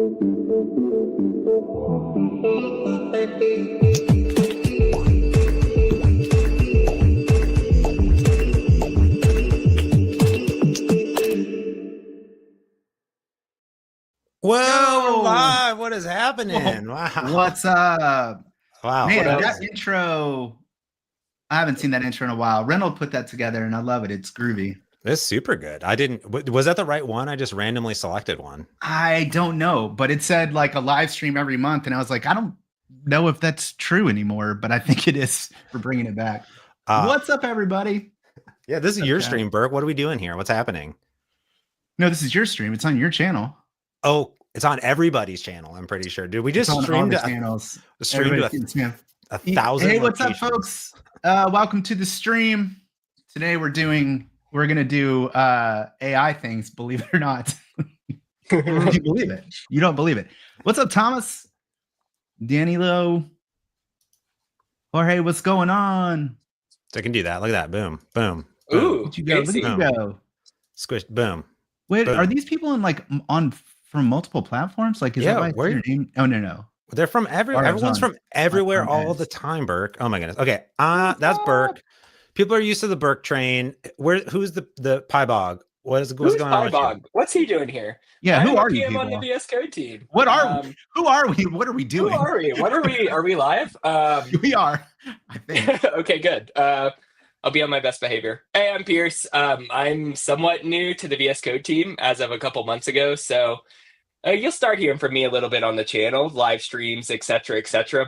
Whoa, Yo! live. What is happening? Wow. What's up? Wow. Man, what that intro, I haven't seen that intro in a while. Reynolds put that together and I love it. It's groovy. It's super good. I didn't, was that the right one? I just randomly selected one. I don't know, but it said like a live stream every month. And I was like, I don't know if that's true anymore, but I think it is for bringing it back. What's up, everybody? Yeah, this is your stream, Burke. What are we doing here? What's happening? No, this is your stream. It's on your channel. Oh, it's on everybody's channel, I'm pretty sure. Did we just stream to channels? a 1,000? Hey, what's up, folks? Welcome to the stream. Today we're gonna do AI things, believe it or not. You believe it. You don't believe it. What's up, Thomas? Danilo. Jorge, what's going on? I can do that. Look at that. Boom. Boom. Ooh, Look at you go. Look at you go. Squish. Boom. Wait, boom. Are these people from multiple platforms? Like, is that why your name? Oh, no. They're from everyone's from everywhere all the time, Burke. Oh my goodness. Okay. That's Burke. People are used to the Burke train. Who's the Piebog? What's going on? Piebog? What's he doing here? Yeah, who are you people? On the VS Code team. Who are we? What are we doing? Who are we? What are we? Are we live? We are, I think. Okay, good. I'll be on my best behavior. Hey, I'm Pierce. I'm somewhat new to the VS Code team as of a couple months ago, so you'll start hearing from me a little bit on the channel, live streams, etc.,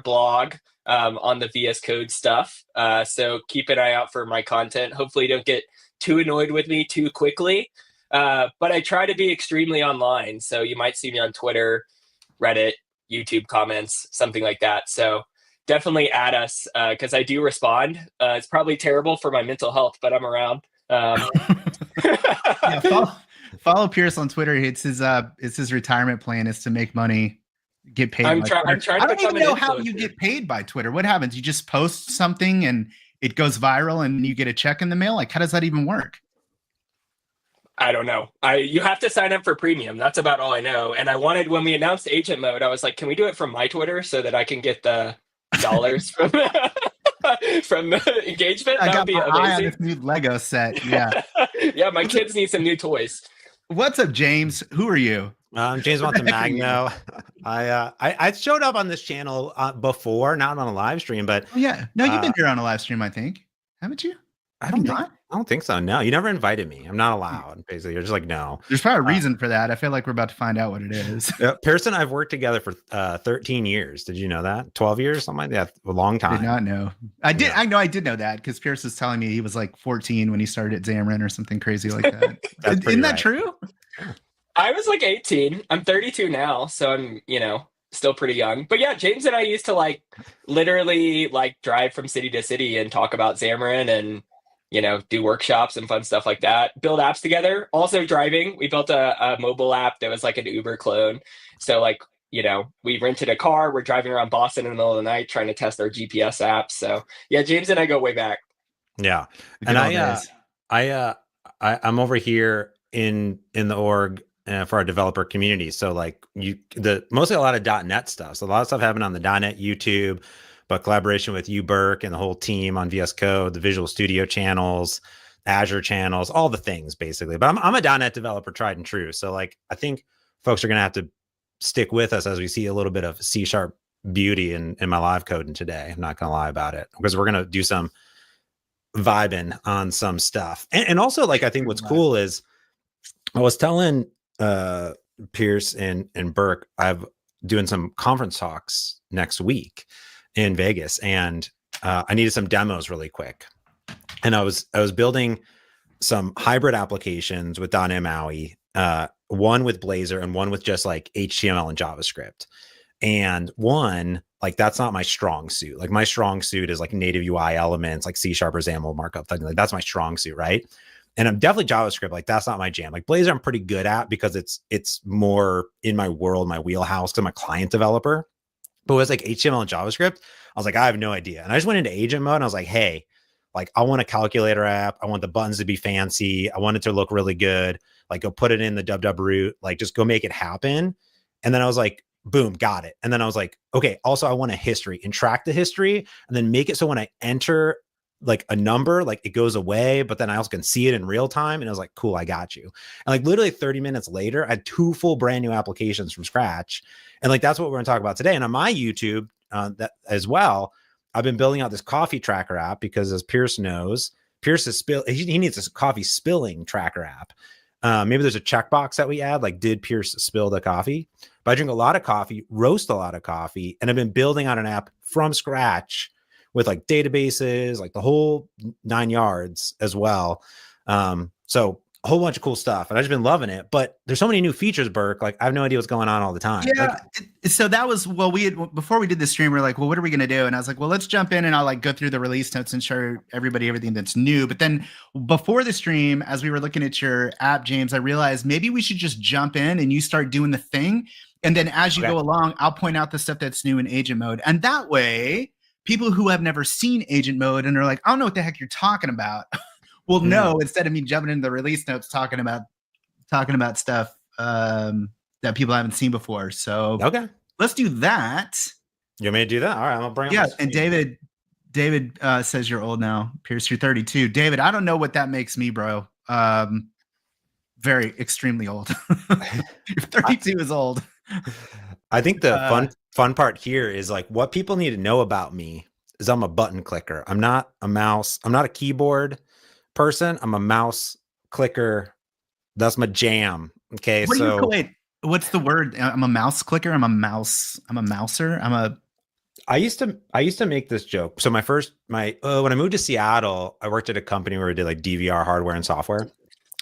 blog on the VS Code stuff. So keep an eye out for my content. Hopefully, don't get too annoyed with me too quickly. But I try to be extremely online, so you might see me on Twitter, Reddit, YouTube comments, something like that. So definitely add us because I do respond. It's probably terrible for my mental health, but I'm around. Follow Pierce on Twitter. It's his retirement plan is to make money, get paid. I'm trying to I don't even know how you get paid by Twitter. What happens? You just post something and it goes viral and you get a check in the mail? Like, how does that even work? I don't know. You have to sign up for premium. That's about all I know. And I wanted, when we announced agent mode, I was like, can we do it from my Twitter so that I can get the dollars from engagement? I That got would be my eye on amazing. this new Lego set. Yeah. Yeah, my kids need some new toys. What's up, James? Who are you? James Montemagno. I showed up on this channel before, not on a live stream, but you've been here on a live stream, I think, haven't you? I don't think so. No, you never invited me. I'm not allowed. Basically, you're just like, no. There's probably a reason for that. I feel like we're about to find out what it is. Pierce and I've worked together for 13 years. Did you know that? 12 years, something like that. A long time. Did not know. I did. Yeah. I did know that because Pierce was telling me he was like 14 when he started at Xamarin or something crazy like that. Isn't that true? I was like 18. I'm 32 now, so I'm still pretty young. But yeah, James and I used to literally drive from city to city and talk about Xamarin and do workshops and fun stuff like that. Build apps together. Also driving. We built a mobile app that was like an Uber clone. So we rented a car. We're driving around Boston in the middle of the night trying to test our GPS apps. So yeah, James and I go way back. Yeah, and I'm over here in the org for our developer community. So mostly a lot of .NET stuff. So a lot of stuff happened on the .NET YouTube. But collaboration with you, Burke, and the whole team on VS Code, the Visual Studio channels, Azure channels, all the things basically. But I'm a .NET developer, tried and true. So I think folks are going to have to stick with us as we see a little bit of C# beauty in my live coding today. I'm not going to lie about it because we're going to do some vibing on some stuff. And also I think what's cool is I was telling Pierce and Burke, I'm doing some conference talks next week in Vegas, and I needed some demos really quick. And I was building some hybrid applications with .NET MAUI, one with Blazor and one with just HTML and JavaScript. And one, that's not my strong suit. My strong suit is native UI elements, C# or XAML markup. That's my strong suit, right? And I'm definitely JavaScript. That's not my jam. Blazor I'm pretty good at because it's more in my world, my wheelhouse, because I'm a client developer. But with HTML and JavaScript, I was I have no idea. And I just went into agent mode and I was hey, I want a calculator app. I want the buttons to be fancy. I want it to look really good. Go put it in the www root, just go make it happen. And then I was like, boom, got it. And then I was like, okay, also I want a history and track the history and then make it so when I enter like a number, like it goes away, but then I also can see it in real time. And I was like, cool, I got you. And like literally 30 minutes later, I had 2 full brand new applications from scratch. And like, that's what we're gonna talk about today. And on my YouTube that as well, I've been building out this coffee tracker app because as Pierce knows, Pierce is he needs a coffee spilling tracker app. Maybe there's a checkbox that we add, like did Pierce spill the coffee? But I drink a lot of coffee, roast a lot of coffee, and I've been building out an app from scratch with like databases, like the whole 9 yards as well. So a whole bunch of cool stuff, and I've just been loving it. But there's so many new features, Burke. Like I have no idea what's going on all the time. Yeah. So that was before we did the stream, we are like, well, what are we gonna do? And I was like, well, let's jump in and I'll like go through the release notes and show everybody everything that's new. But then before the stream, as we were looking at your app, James, I realized maybe we should just jump in and you start doing the thing. And then as you go along, I'll point out the stuff that's new in agent mode. And that way, people who have never seen agent mode and are like, I don't know what the heck you're talking about. Well, no, instead of me jumping into the release notes, talking about stuff that people haven't seen before. So let's do that. You want me to do that? All right, I'm gonna bring. Yeah, and David says you're old now. Pierce, you're 32. David, I don't know what that makes me, bro. Very extremely old. 32 is old. I think the fun part here is like what people need to know about me is I'm a button clicker. I'm not a mouse. I'm not a keyboard person. I'm a mouse clicker. That's my jam. Okay. Wait, what's the word? I'm a mouse clicker. I'm a mouser. I used to make this joke. So when I moved to Seattle, I worked at a company where we did like DVR hardware and software.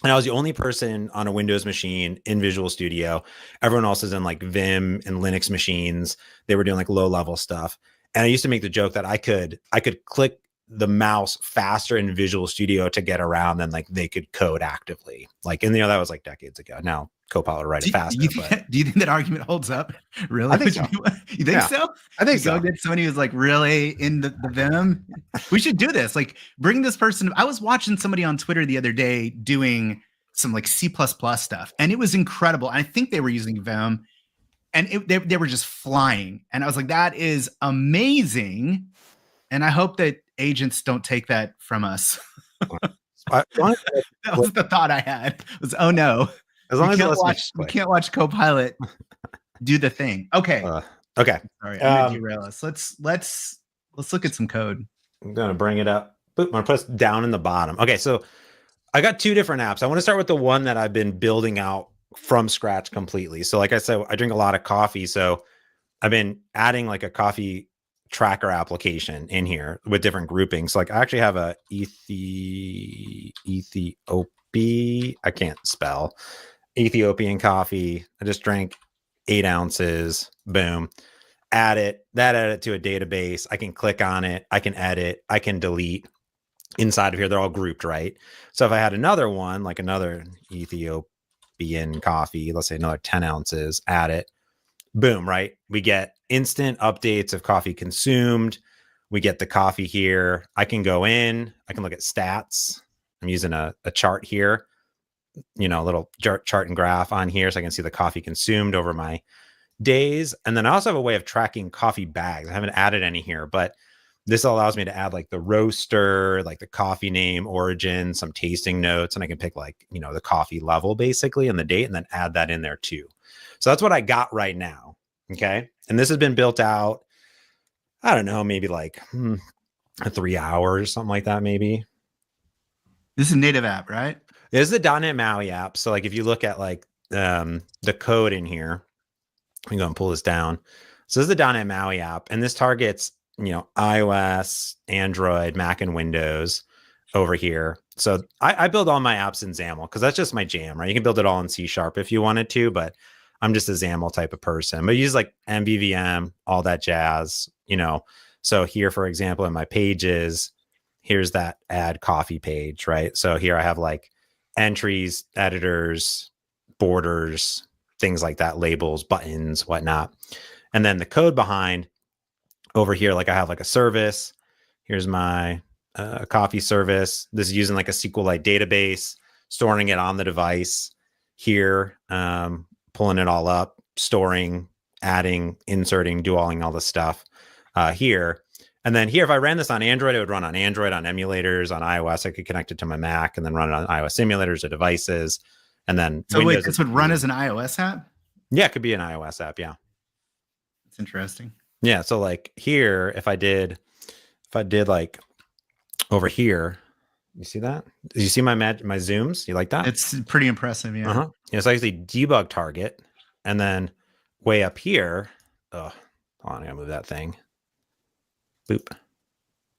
And I was the only person on a Windows machine in Visual Studio. Everyone else is in like Vim and Linux machines. They were doing like low level stuff. And I used to make the joke that I could click the mouse faster in Visual Studio to get around than like they could code actively. Like, and that was like decades ago. Now Copilot write it faster. Do you think that argument holds up? Really? I think so. You think so? I think so. Get somebody who's like really in the Vim. We should do this. Like bring this person. I was watching somebody on Twitter the other day doing some like C++ stuff, and it was incredible. I think they were using Vim, and they were just flying. And I was like, that is amazing. And I hope that agents don't take that from us. That was the thought I had. Was, oh no. As long we can't watch Copilot do the thing. Okay. Okay. Sorry, I'm gonna derail us. Let's look at some code. I'm gonna bring it up. Boop, I'm gonna press down in the bottom. Okay, so I got 2 different apps. I want to start with the one that I've been building out from scratch completely. So like I said, I drink a lot of coffee. So I've been adding like a coffee tracker application in here with different groupings. So like I actually have a I can't spell. Ethiopian coffee. I just drank 8 ounces. Boom. Add it to a database. I can click on it. I can edit. I can delete. Inside of here, they're all grouped, right? So if I had another one, like another Ethiopian coffee, let's say another 10 ounces, add it. Boom, right? We get instant updates of coffee consumed. We get the coffee here. I can go in. I can look at stats. I'm using a chart here. A little chart and graph on here so I can see the coffee consumed over my days. And then I also have a way of tracking coffee bags. I haven't added any here, but this allows me to add like the roaster, like the coffee name, origin, some tasting notes, and I can pick like, the coffee level basically and the date and then add that in there too. So that's what I got right now. Okay. And this has been built out, I don't know, maybe like 3 hours, something like that, maybe. This is a native app, right? This is the .NET MAUI app. So like if you look at like the code in here, I'm going to pull this down. So this is the .NET MAUI app, and this targets, iOS, Android, Mac, and Windows over here. So I build all my apps in XAML because that's just my jam, right? You can build it all in C# if you wanted to, but I'm just a XAML type of person. But I use like MVVM, all that jazz, So here, for example, in my pages, here's that add coffee page, right? So here I have like entries, editors, borders, things like that, labels, buttons, whatnot. And then the code behind over here, like I have like a service. Here's my coffee service. This is using like a SQLite database, storing it on the device here, pulling it all up. storing, adding, inserting, doing all this stuff here. And then here, if I ran this on Android, it would run on Android, on emulators, on iOS. I could connect it to my Mac and then run it on iOS simulators or devices. And then so Windows wait, this would run as an iOS app? Yeah, it could be an iOS app. Yeah. That's interesting. Yeah. So like here, if I did like over here, you see that? Did you see my zooms? You like that? It's pretty impressive. Yeah. Uh-huh. Yeah, so I actually debug target, and then way up here, hold on, I gotta move that thing. Boop.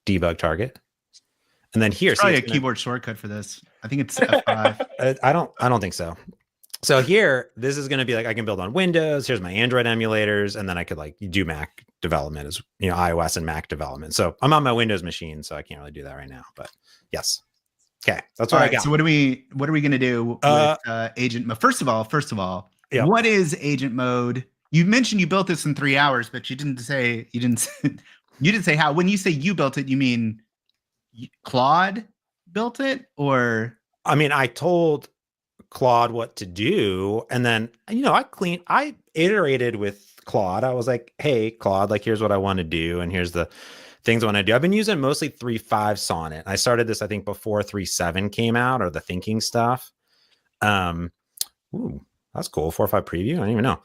Debug target. And then here, It's probably a keyboard shortcut for this. I think it's F5. I don't think so. So here, this is going to be like I can build on Windows. Here's my Android emulators, and then I could like do Mac development as iOS and Mac development. So I'm on my Windows machine, so I can't really do that right now. But yes, okay, that's what I got. So what are we going to do with agent mode? First of all, yeah. What is agent mode? You mentioned you built this in 3 hours, but you didn't say how. When you say you built it, you mean Claude built it, or? I mean, I told Claude what to do, and then I iterated with Claude. I was like, hey Claude, like here's what I want to do, and here's the things I want to do. I've been using mostly 3.5 Sonnet. I started this I think before 3.7 came out, or the thinking stuff. Ooh, that's cool. 4.5 preview. I don't even know.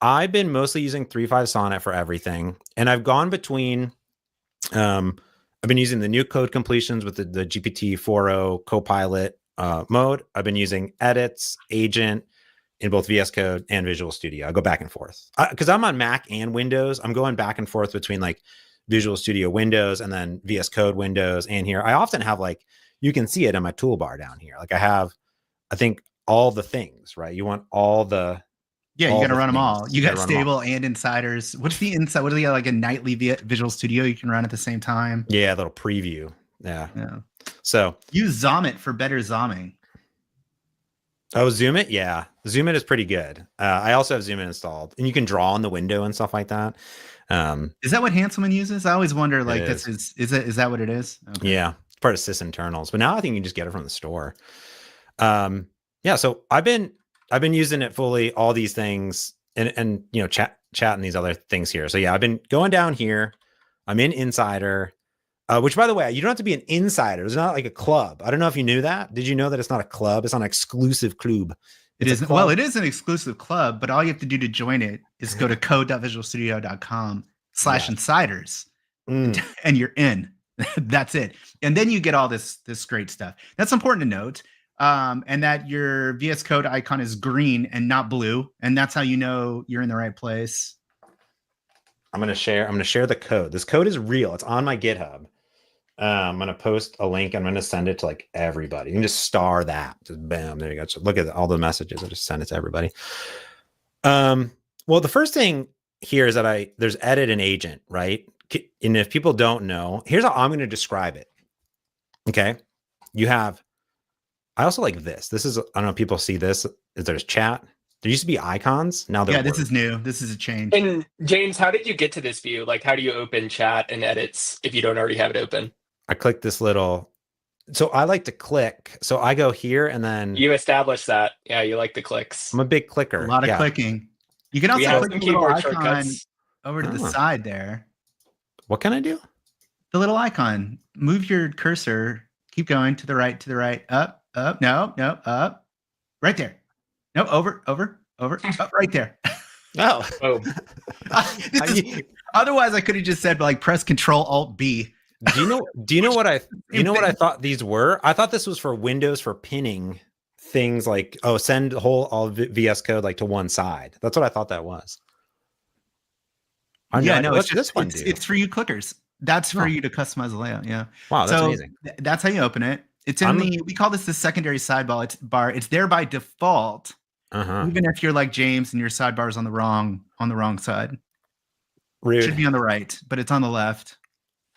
I've been mostly using 3.5 Sonnet for everything, and I've gone between I've been using the new code completions with the GPT-4o Copilot mode. I've been using edits, agent in both VS Code and Visual Studio. I go back and forth because I'm on Mac and Windows. I'm going back and forth between like Visual Studio Windows and then VS Code Windows. And here I often have like, you can see it in my toolbar down here. Like I think all the things, right? You want all the, yeah, you got to run them all. You got stable and insiders. What's the inside? What do you got? Like a nightly Visual Studio you can run at the same time? Yeah, a little preview. Yeah. So use Zomit for better zooming. Oh, Zoom It? Yeah. Zoom It is pretty good. I also have Zoom It installed, and you can draw on the window and stuff like that. Is that what Hanselman uses? I always wonder, like, is that what it is? Okay. Yeah. It's part of SysInternals, but now I think you can just get it from the store. Yeah. So I've been using it fully, all these things, and chatting these other things here. So yeah, I've been going down here. I'm in Insider, which by the way, you don't have to be an insider. It's not like a club. I don't know if you knew that. Did you know that it's not a club? It's not an exclusive club. It isn't. Well, it is an exclusive club, but all you have to do to join it is go to code.visualstudio.com/insiders and you're in. That's it. And then you get all this great stuff. That's important to note. And that your VS Code icon is green and not blue. And that's how you know you're in the right place. I'm going to share the code. This code is real. It's on my GitHub. I'm going to post a link. I'm going to send it to like everybody. You can just star that. Just bam. There you go. So look at all the messages. I just send it to everybody. Well, the first thing here is that there's edit and agent, right? And if people don't know, here's how I'm going to describe it. Okay. I also like this. This is, I don't know if people see this. There's chat. There used to be icons. Now yeah, this is new. This is a change. And James, how did you get to this view? Like, how do you open chat and edits if you don't already have it open? I click this little. So I like to click. So I go here and then. You established that. Yeah, you like the clicks. I'm a big clicker. A lot of clicking. You can also click the little icon over to the side there. What can I do? The little icon. Move your cursor. Keep going to the right, up. No, up, right there. No, over, up, right there. Oh. Otherwise, I could have just said like press Control-Alt-B. Do you know what I thought these were? I thought this was for Windows for pinning things like send all VS Code like to one side. That's what I thought that was. It's for you clickers. That's for you to customize the layout. Yeah. Wow, that's amazing. That's how you open it. It's in we call this the secondary sidebar. It's there by default. Even if you're like James and your sidebar is on the wrong side. Rude. It should be on the right, but it's on the left.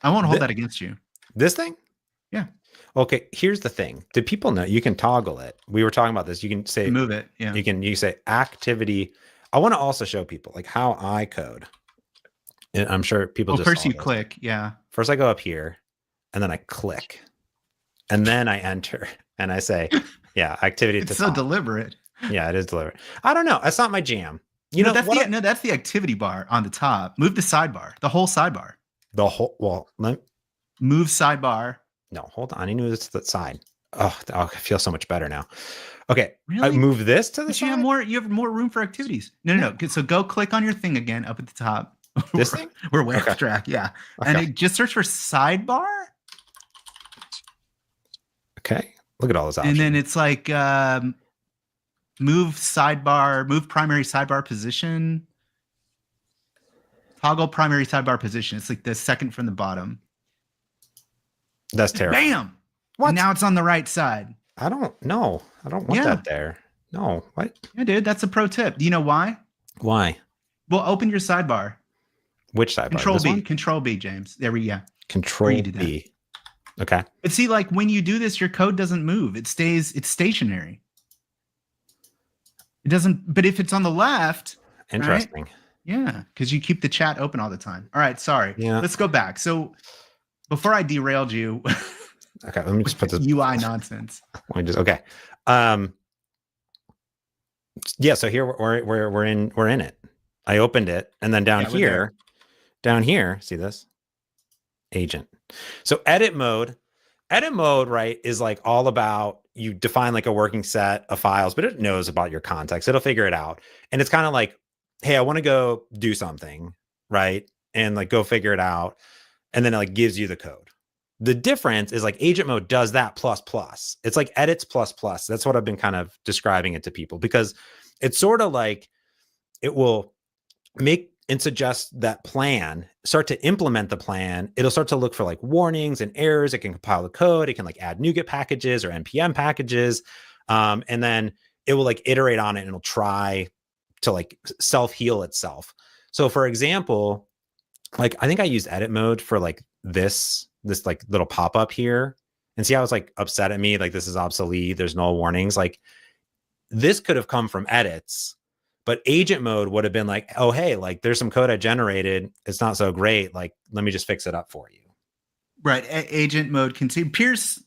I won't hold that against you. This thing? Yeah. Okay, here's the thing. Do people know you can toggle it? We were talking about this. You can say move it. Yeah. You say activity. I want to also show people like how I code. And I'm sure people just first you click. Yeah. First I go up here and then I click. And then I enter and I say, yeah, activity. It's so deliberate. Yeah, it is deliberate. I don't know. That's not my jam. You know, that's the activity bar on the top. Move the sidebar, the whole sidebar. Move sidebar. No, hold on. I knew this to the side. Oh, I feel so much better now. Okay, really? I move this to the side. You have more room for activities. No. So go click on your thing again up at the top. This thing? We're way off track. Yeah, okay. And just search for sidebar. Okay, look at all those options. And then it's like move primary sidebar position. Toggle primary sidebar position. It's like the second from the bottom. That's terrible. Bam! What? And now it's on the right side. I don't know. I don't want that there. No. What? Yeah, dude, that's a pro tip. Do you know why? Why? Well, open your sidebar. Which sidebar? Control B. Control B, James. There we go. Control B. Okay. But see, like when you do this, your code doesn't move. It's stationary. It doesn't, but if it's on the left. Interesting. Right? Yeah, because you keep the chat open all the time. All right, sorry. Yeah. Let's go back. So before I derailed you. Okay, let me just put this UI nonsense. Okay. Yeah, so here we're in it. I opened it, and then down here, see this? Agent. So edit mode, right, is like all about you define like a working set of files, but it knows about your context. It'll figure it out. And it's kind of like, hey, I want to go do something, right? And like go figure it out. And then it like gives you the code. The difference is like agent mode does that plus. It's like edits plus. That's what I've been kind of describing it to people, because it's sort of like it will make and suggest that plan, start to implement the plan. It'll start to look for like warnings and errors. It can compile the code. It can like add NuGet packages or NPM packages. And then it will like iterate on it and it'll try to like self-heal itself. So for example, like I think I used edit mode for like this like little pop-up here, and see how it's like upset at me. Like this is obsolete. There's no warnings. Like this could have come from edits, but agent mode would have been like, oh, hey, like there's some code I generated. It's not so great. Like, let me just fix it up for you. Right. Agent mode can see. Pierce,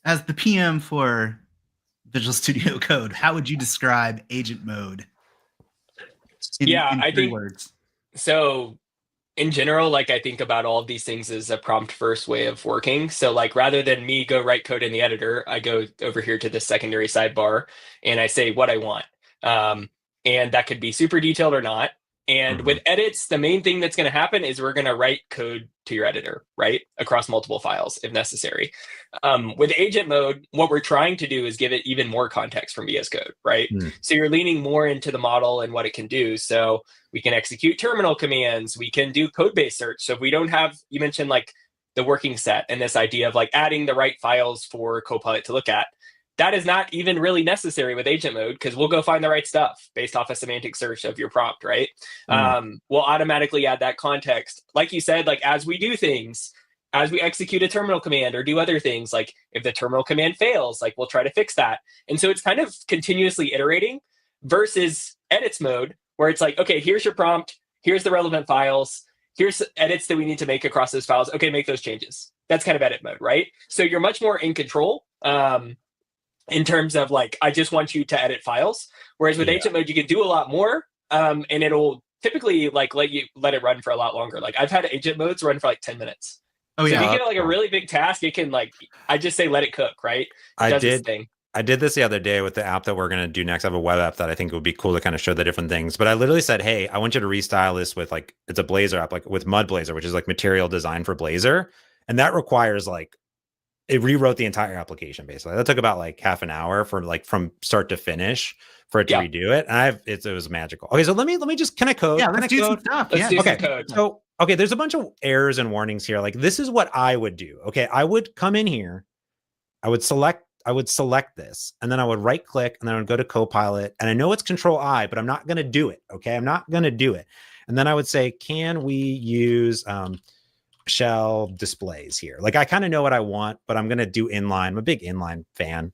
as the PM for Visual Studio Code, how would you describe agent mode? I think words. So in general, like I think about all of these things as a prompt first way of working. So like rather than me go write code in the editor, I go over here to the secondary sidebar and I say what I want. And that could be super detailed or not. And with edits, the main thing that's going to happen is we're going to write code to your editor, right? Across multiple files if necessary. With agent mode, what we're trying to do is give it even more context from VS Code, right? So you're leaning more into the model and what it can do. So we can execute terminal commands. We can do code-based search. So if we don't have, you mentioned like the working set and this idea of like adding the right files for Copilot to look at. That is not even really necessary with agent mode because we'll go find the right stuff based off a semantic search of your prompt, right? We'll automatically add that context. Like you said, like as we do things, as we execute a terminal command or do other things, like if the terminal command fails, like we'll try to fix that. And so it's kind of continuously iterating versus edits mode where it's like, okay, here's your prompt, here's the relevant files, here's edits that we need to make across those files. Okay, make those changes. That's kind of edit mode, right? So you're much more in control. In terms of like, I just want you to edit files. Whereas with agent mode, you can do a lot more and it'll typically like let it run for a lot longer. Like I've had agent modes run for like 10 minutes. Oh yeah. So if you get like a really big task, it can like, I just say, let it cook, right? I did this the other day with the app that we're going to do next. I have a web app that I think would be cool to kind of show the different things. But I literally said, hey, I want you to restyle this with like, it's a Blazor app, like with Mud Blazor, which is like material design for Blazor. And that requires like, it rewrote the entire application basically. That took about like half an hour for like from start to finish for it to redo it. And it was magical. Okay, so let me just, can I code? Yeah, let's do some stuff. Let's do some code. So okay, there's a bunch of errors and warnings here. Like this is what I would do. Okay, I would come in here, I would select this, and then I would right click, and then I would go to Copilot, and I know it's Control I, but I'm not going to do it. Okay, I'm not going to do it. And then I would say, can we use shell displays here? Like I kind of know what I want, but I'm going to do inline. I'm a big inline fan.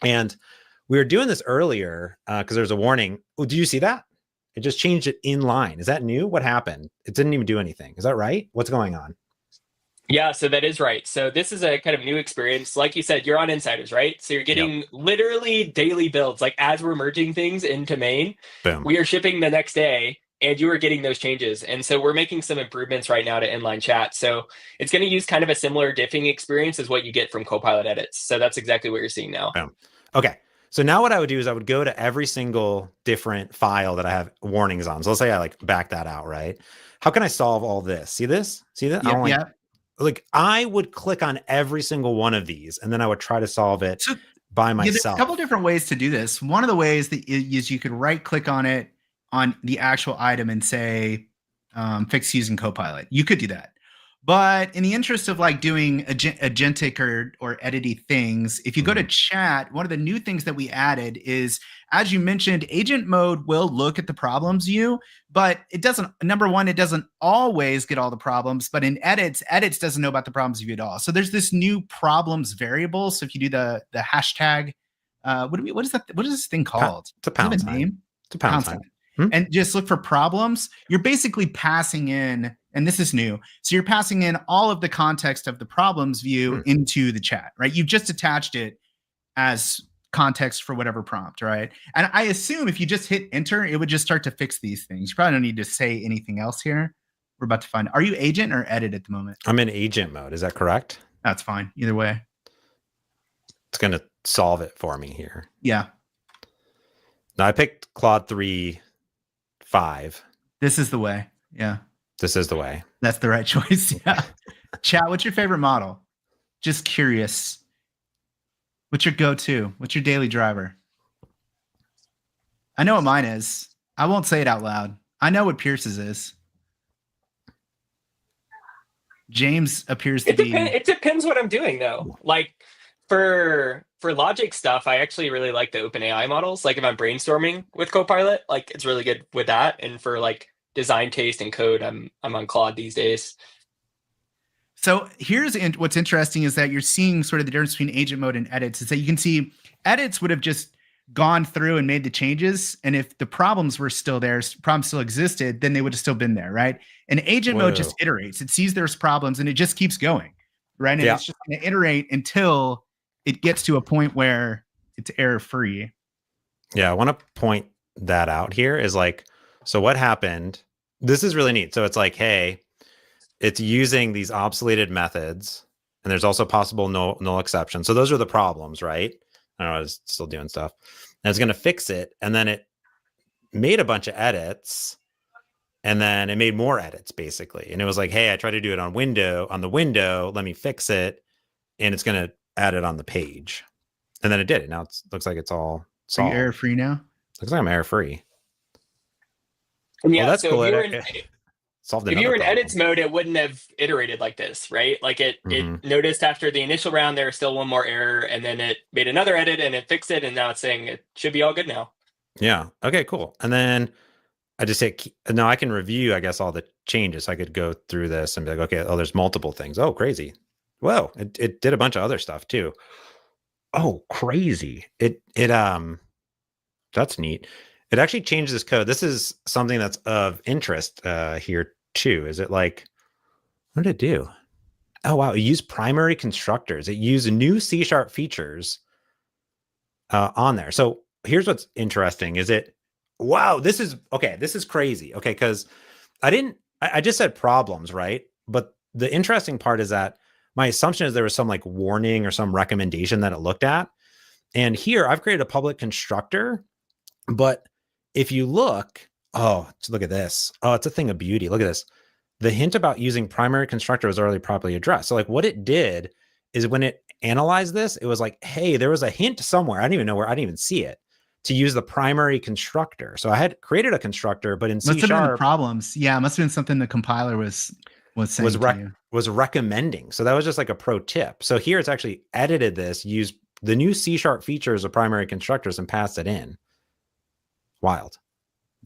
And we were doing this earlier because there's a warning. Oh, do you see that? It just changed it inline. Is that new? What happened? It didn't even do anything. Is that right? What's going on? Yeah, so that is right. So this is a kind of new experience. Like you said, you're on Insiders, right? So you're getting literally daily builds. Like as we're merging things into main, Boom. we are shipping the next day and you are getting those changes. And so we're making some improvements right now to inline chat. So it's going to use kind of a similar diffing experience as what you get from Copilot edits. So that's exactly what you're seeing now. Boom. Okay. So now what I would do is I would go to every single different file that I have warnings on. So let's say I like back that out, right? How can I solve all this? See this? See that? Like I would click on every single one of these and then I would try to solve it by myself. There's a couple different ways to do this. One of the ways that is you could right click on it on the actual item and say fix using Copilot. You could do that. But in the interest of like doing agentic or edity things, if you go to chat, one of the new things that we added is, as you mentioned, agent mode will look at the problems view, but it doesn't, number one, it doesn't always get all the problems, but in edits doesn't know about the problems view at all. So there's this new problems variable. So if you do the hashtag, what is that? What is this thing called? It's a pound sign. Name? It's a pound sign. And just look for problems. You're basically passing in, and this is new, so you're passing in all of the context of the problems view into the chat, right? You've just attached it as context for whatever prompt, right? And I assume if you just hit enter, it would just start to fix these things. You probably don't need to say anything else here. We're about to find, are you agent or edit at the moment? I'm in agent mode. Is that correct? That's fine. Either way. It's going to solve it for me here. Yeah. Now I picked Claude 3.5. This is the way. Yeah. This is the way. That's the right choice. Yeah. Chat, what's your favorite model? Just curious. What's your go-to? What's your daily driver? I know what mine is. I won't say it out loud. I know what Pierce's is. James appears to be... It depends what I'm doing, though. Like, for logic stuff, I actually really like the OpenAI models. Like, if I'm brainstorming with Copilot, like, it's really good with that. And for, like, design taste and code, I'm on Claude these days. So here's what's interesting is that you're seeing sort of the difference between agent mode and edits. Is that you can see edits would have just gone through and made the changes, and if the problems were still there, problems still existed, then they would have still been there, right? And agent mode just iterates. It sees there's problems and it just keeps going, right? And it's just going to iterate until it gets to a point where it's error free. Yeah, I want to point that out here is like, so what happened? This is really neat. So it's like, hey, it's using these obsoleted methods, and there's also possible null exception. So those are the problems, right? I don't know, it's still doing stuff. And it's going to fix it. And then it made a bunch of edits, and then it made more edits basically. And it was like, hey, I tried to do it on the window, let me fix it. And it's going to add it on the page. And then it did it. Now it looks like it's all solved. Are you error free now? Looks like I'm error free. Yeah, well, that's so cool. If you were in edits mode, it wouldn't have iterated like this, right? Like it noticed after the initial round, there was still one more error, and then it made another edit and it fixed it. And now it's saying it should be all good now. Yeah. Okay, cool. And then I just say, now I can review, I guess, all the changes. I could go through this and be like, okay, oh, there's multiple things. Oh, crazy. Whoa. It did a bunch of other stuff too. Oh, crazy. That's neat. It actually changed this code. This is something that's of interest here too. Is it like, what did it do? Oh, wow. It used primary constructors. It used new C# features on there. So here's what's interesting is wow, this is crazy. Okay. Cause I just said problems, right? But the interesting part is that my assumption is there was some like warning or some recommendation that it looked at. And here I've created a public constructor, but if you look at this. Oh, it's a thing of beauty. Look at this. The hint about using primary constructor was already properly addressed. So like what it did is when it analyzed this, it was like, hey, there was a hint somewhere. I didn't even know where. I didn't even see it to use the primary constructor. So I had created a constructor, but in C# must have been the problems. Yeah, it must have been something the compiler was saying was recommending. So that was just like a pro tip. So here it's actually edited this, used the new C# features of primary constructors and passed it in. Wild.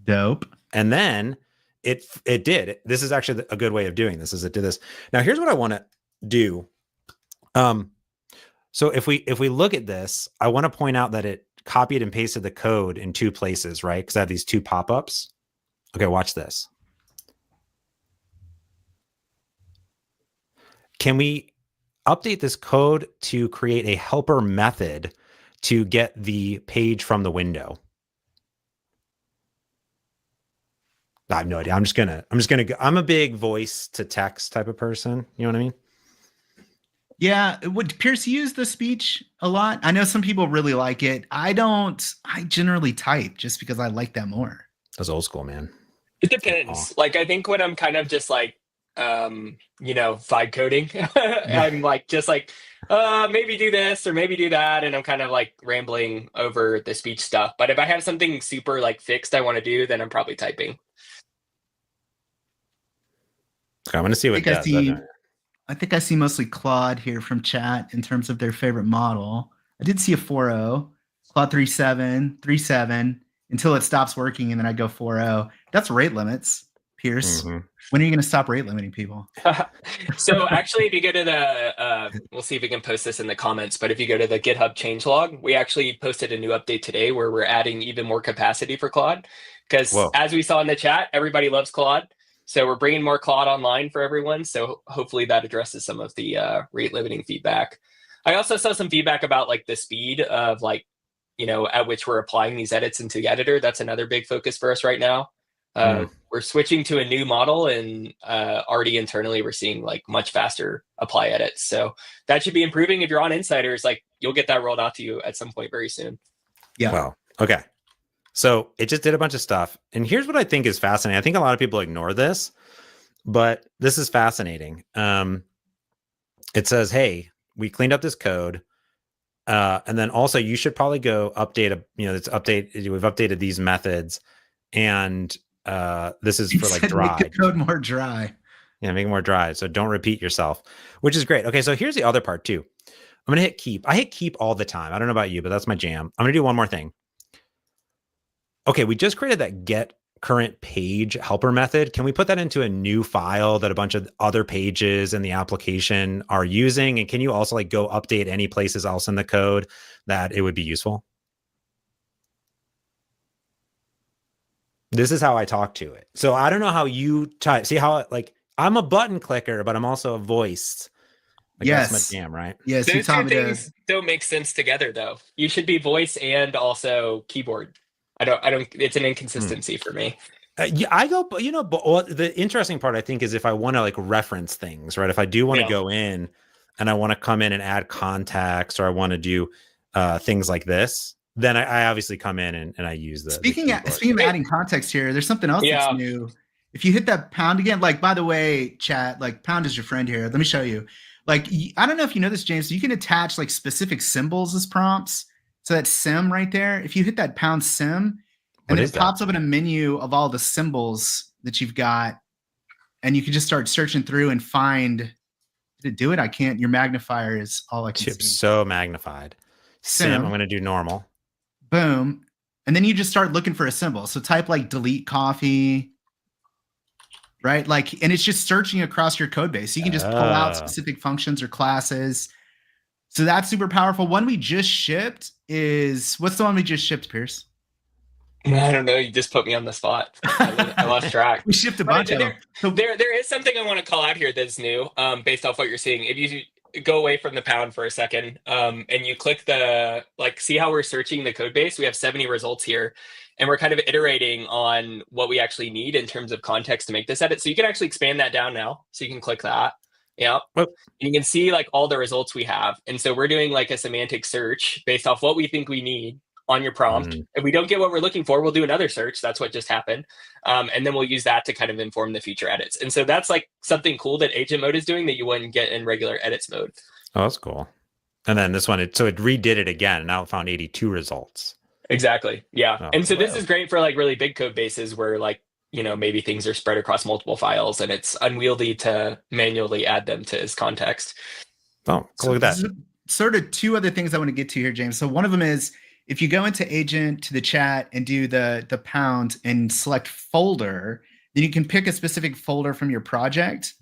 Dope. And then it did. This is actually a good way of doing this, is it did this. Now here's what I want to do. So if we look at this, I want to point out that it copied and pasted the code in two places, right? Because I have these two pop-ups. Okay, watch this. can we update this code to create a helper method to get the page from the window? I have no idea. I'm just gonna go. I'm a big voice to text type of person. You know what I mean? Yeah. Would Pierce use the speech a lot? I know some people really like it. I don't. I generally type just because I like that more. That's old school, man. It depends. Like, I think when I'm kind of just like, vibe coding, I'm like, just like, maybe do this or maybe do that. And I'm kind of like rambling over the speech stuff. But if I have something super like fixed I want to do, then I'm probably typing. Okay, I'm going to see what it does. I think I see mostly Claude here from chat in terms of their favorite model. I did see a 4.0, Claude 3.7, 3.7, until it stops working, and then I go 4.0. That's rate limits, Pierce. Mm-hmm. When are you going to stop rate limiting people? So actually, if you go to the, we'll see if we can post this in the comments, but if you go to the GitHub changelog, we actually posted a new update today where we're adding even more capacity for Claude. Because as we saw in the chat, everybody loves Claude. So we're bringing more Claude online for everyone. So hopefully that addresses some of the rate limiting feedback. I also saw some feedback about like the speed of like, at which we're applying these edits into the editor. That's another big focus for us right now. We're switching to a new model, and already internally we're seeing like much faster apply edits. So that should be improving. If you're on Insiders, like you'll get that rolled out to you at some point very soon. Yeah. Wow. Okay. So it just did a bunch of stuff. And here's what I think is fascinating. I think a lot of people ignore this, but this is fascinating. It says, hey, we cleaned up this code. And then also you should probably go update, we've updated these methods, and this is for like dry. Make the code more dry. Yeah, make it more dry. So don't repeat yourself, which is great. Okay, so here's the other part too. I'm going to hit keep. I hit keep all the time. I don't know about you, but that's my jam. I'm going to do one more thing. Okay, we just created that get current page helper method. Can we put that into a new file that a bunch of other pages in the application are using? And can you also like go update any places else in the code that it would be useful? This is how I talk to it. So I don't know how you type. See how like I'm a button clicker, but I'm also a voice. Like, yes. That's my jam, right? Yes. Those two things don't make sense together though. You should be voice and also keyboard. I don't, it's an inconsistency for me. Yeah, I go, but the interesting part I think is if I want to like reference things, right? If I do want to go in and I want to come in and add context, or I want to do things like this, then I obviously come in and I use the speaking of adding context here, there's something else that's new. If you hit that pound again, like, by the way, chat, like pound is your friend here. Let me show you. Like, I don't know if you know this, James, you can attach like specific symbols as prompts. So that sim right there, if you hit that pound sim, and it pops up in a menu of all the symbols that you've got, and you can just start searching through and find, did it do it? I can't, your magnifier is all I can see. So magnified. Sim, I'm going to do normal. Boom. And then you just start looking for a symbol. So type like delete coffee, right? Like, and it's just searching across your code base. So you can just pull out specific functions or classes. So that's super powerful. One we just shipped is, what's the one we just shipped, Pierce? I don't know. You just put me on the spot. I lost track. We shipped a bunch of them. So there is something I want to call out here that's new, based off what you're seeing. If you go away from the pound for a second, and you click the, like, see how we're searching the code base? We have 70 results here, and we're kind of iterating on what we actually need in terms of context to make this edit. So you can actually expand that down now. So you can click that. Yeah. And you can see like all the results we have. And so we're doing like a semantic search based off what we think we need on your prompt. If we don't get what we're looking for, we'll do another search. That's what just happened. And then we'll use that to kind of inform the future edits. And so that's like something cool that agent mode is doing that you wouldn't get in regular edits mode. Oh, that's cool. And then this one, it redid it again, and now it found 82 results. Exactly. Yeah. Oh, and so this is great for like really big code bases where like, maybe things are spread across multiple files and it's unwieldy to manually add them to as context. Oh, look at that. Sort of two other things I want to get to here, James. So one of them is if you go into agent to the chat and do the pound and select folder, then you can pick a specific folder from your project,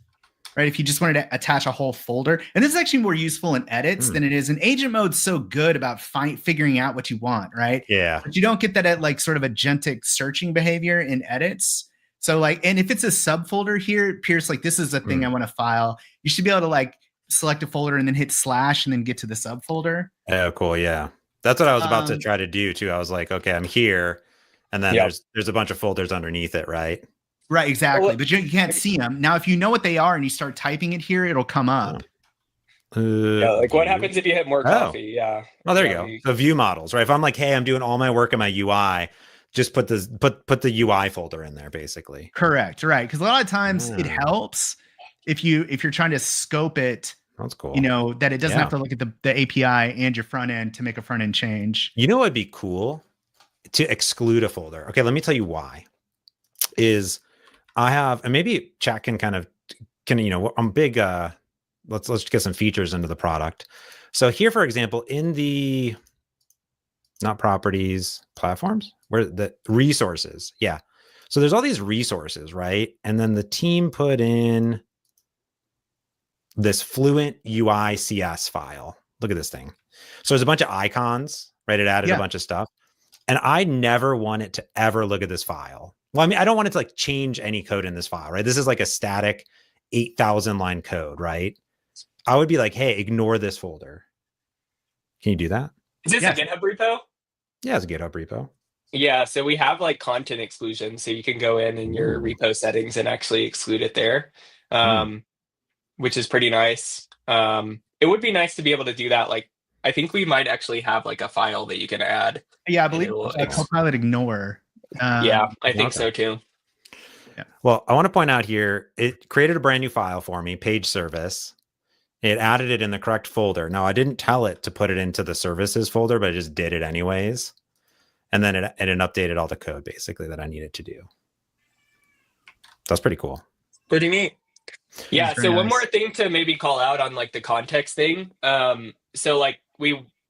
right? If you just wanted to attach a whole folder. And this is actually more useful in edits than it is in agent mode. So good about figuring out what you want, right? Yeah. But you don't get that at like sort of agentic searching behavior in edits. So like, and if it's a subfolder here, Pierce, like this is the thing I want to file. You should be able to like select a folder and then hit slash and then get to the subfolder. Oh, cool. Yeah. That's what I was about to try to do too. I was like, okay, I'm here. And then there's a bunch of folders underneath it, right? Right, exactly. But you can't see them. Now, if you know what they are and you start typing it here, it'll come up. Like what happens if you hit more coffee? Yeah. Oh, there you go. So view models, right? If I'm like, hey, I'm doing all my work in my UI, just put the UI folder in there, basically. Correct. Right. Because a lot of times it helps if you're trying to scope it. That's cool. You know, that it doesn't have to look at the API and your front end to make a front end change. You know what would be cool? To exclude a folder. Okay, let me tell you why. Is I have, and maybe chat can I'm big, let's get some features into the product. So here, for example, in the, not properties, platforms, where the resources. Yeah. So there's all these resources, right? And then the team put in this Fluent UI CS file. Look at this thing. So there's a bunch of icons, right? It added a bunch of stuff. And I never want it to ever look at this file. Well, I mean, I don't want it to like change any code in this file, right? This is like a static 8,000 line code, right? I would be like, hey, ignore this folder. Can you do that? Is this a GitHub repo? Yeah, it's a GitHub repo. Yeah, so we have like content exclusion. So you can go in your repo settings and actually exclude it there, which is pretty nice. It would be nice to be able to do that. Like, I think we might actually have like a file that you can add. Yeah, I believe Copilot ignore. Yeah, I think so too. Yeah. Well, I want to point out here, it created a brand new file for me, page service. It added it in the correct folder. Now, I didn't tell it to put it into the services folder, but I just did it anyways. And then it updated all the code basically that I needed to do. That's pretty cool. Pretty neat. Yeah. So one more thing to maybe call out on like the context thing. So like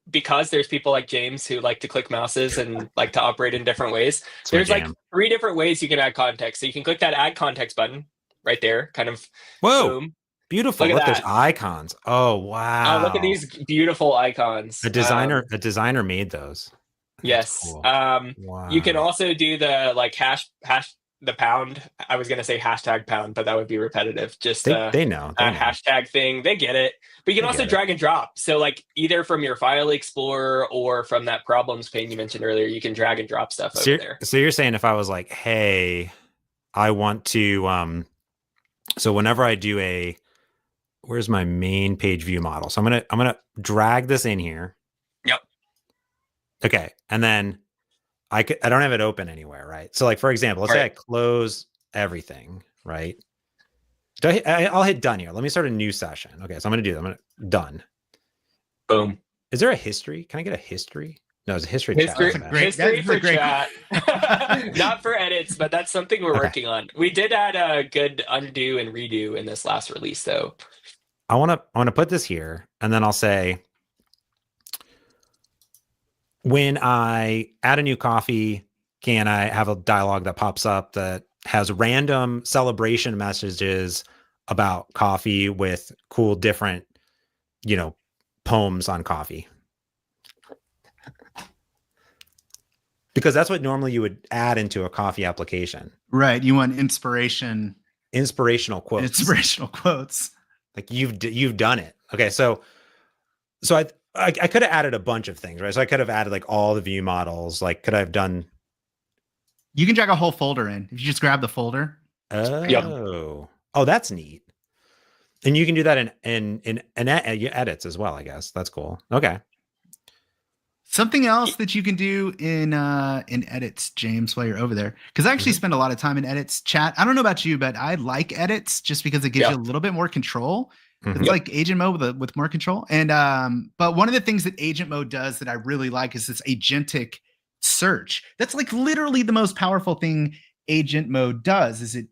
because there's people like James who like to click mouses and like to operate in different ways. There's like 3 different ways you can add context. So you can click that add context button right there, kind of. Whoa. Boom. Beautiful. Look, there's icons. Oh, wow. Look at these beautiful icons. A designer made those. Yes. Cool. Wow. You can also do the like hash the pound. I was going to say hashtag pound, but that would be repetitive. Just they know. A hashtag thing. They get it. But you can also drag and drop. So like either from your file explorer or from that problems pane you mentioned earlier, you can drag and drop stuff over there. So you're saying if I was like, hey, I want to, so whenever I do where's my main page view model? So I'm going to drag this in here. Yep. Okay. And then I don't have it open anywhere, right? So like, for example, let's say I close everything, right? I'll hit done here. Let me start a new session. Okay. So I'm going to do that. I'm going to done. Boom. Is there a history? Can I get a history? No, it's a history chat. History for chat. Not for edits, but that's something we're working on. We did add a good undo and redo in this last release though. I want to put this here and then I'll say, when I add a new coffee, can I have a dialogue that pops up that has random celebration messages about coffee with cool, different, poems on coffee? Because that's what normally you would add into a coffee application. Right. You want inspirational quotes. Like you've done it. Okay. So I could have added a bunch of things, right? So I could have added like all the view models. Like, could I have done? You can drag a whole folder in if you just grab the folder. Oh, that's neat. And you can do that in edits as well, I guess. That's cool. Okay. Something else that you can do in edits, James, while you're over there, because I actually spend a lot of time in edits. Chat. I don't know about you, but I like edits just because it gives you a little bit more control. It's like agent mode with more control. And but one of the things that agent mode does that I really like is this agentic search. That's like literally the most powerful thing agent mode does. Is it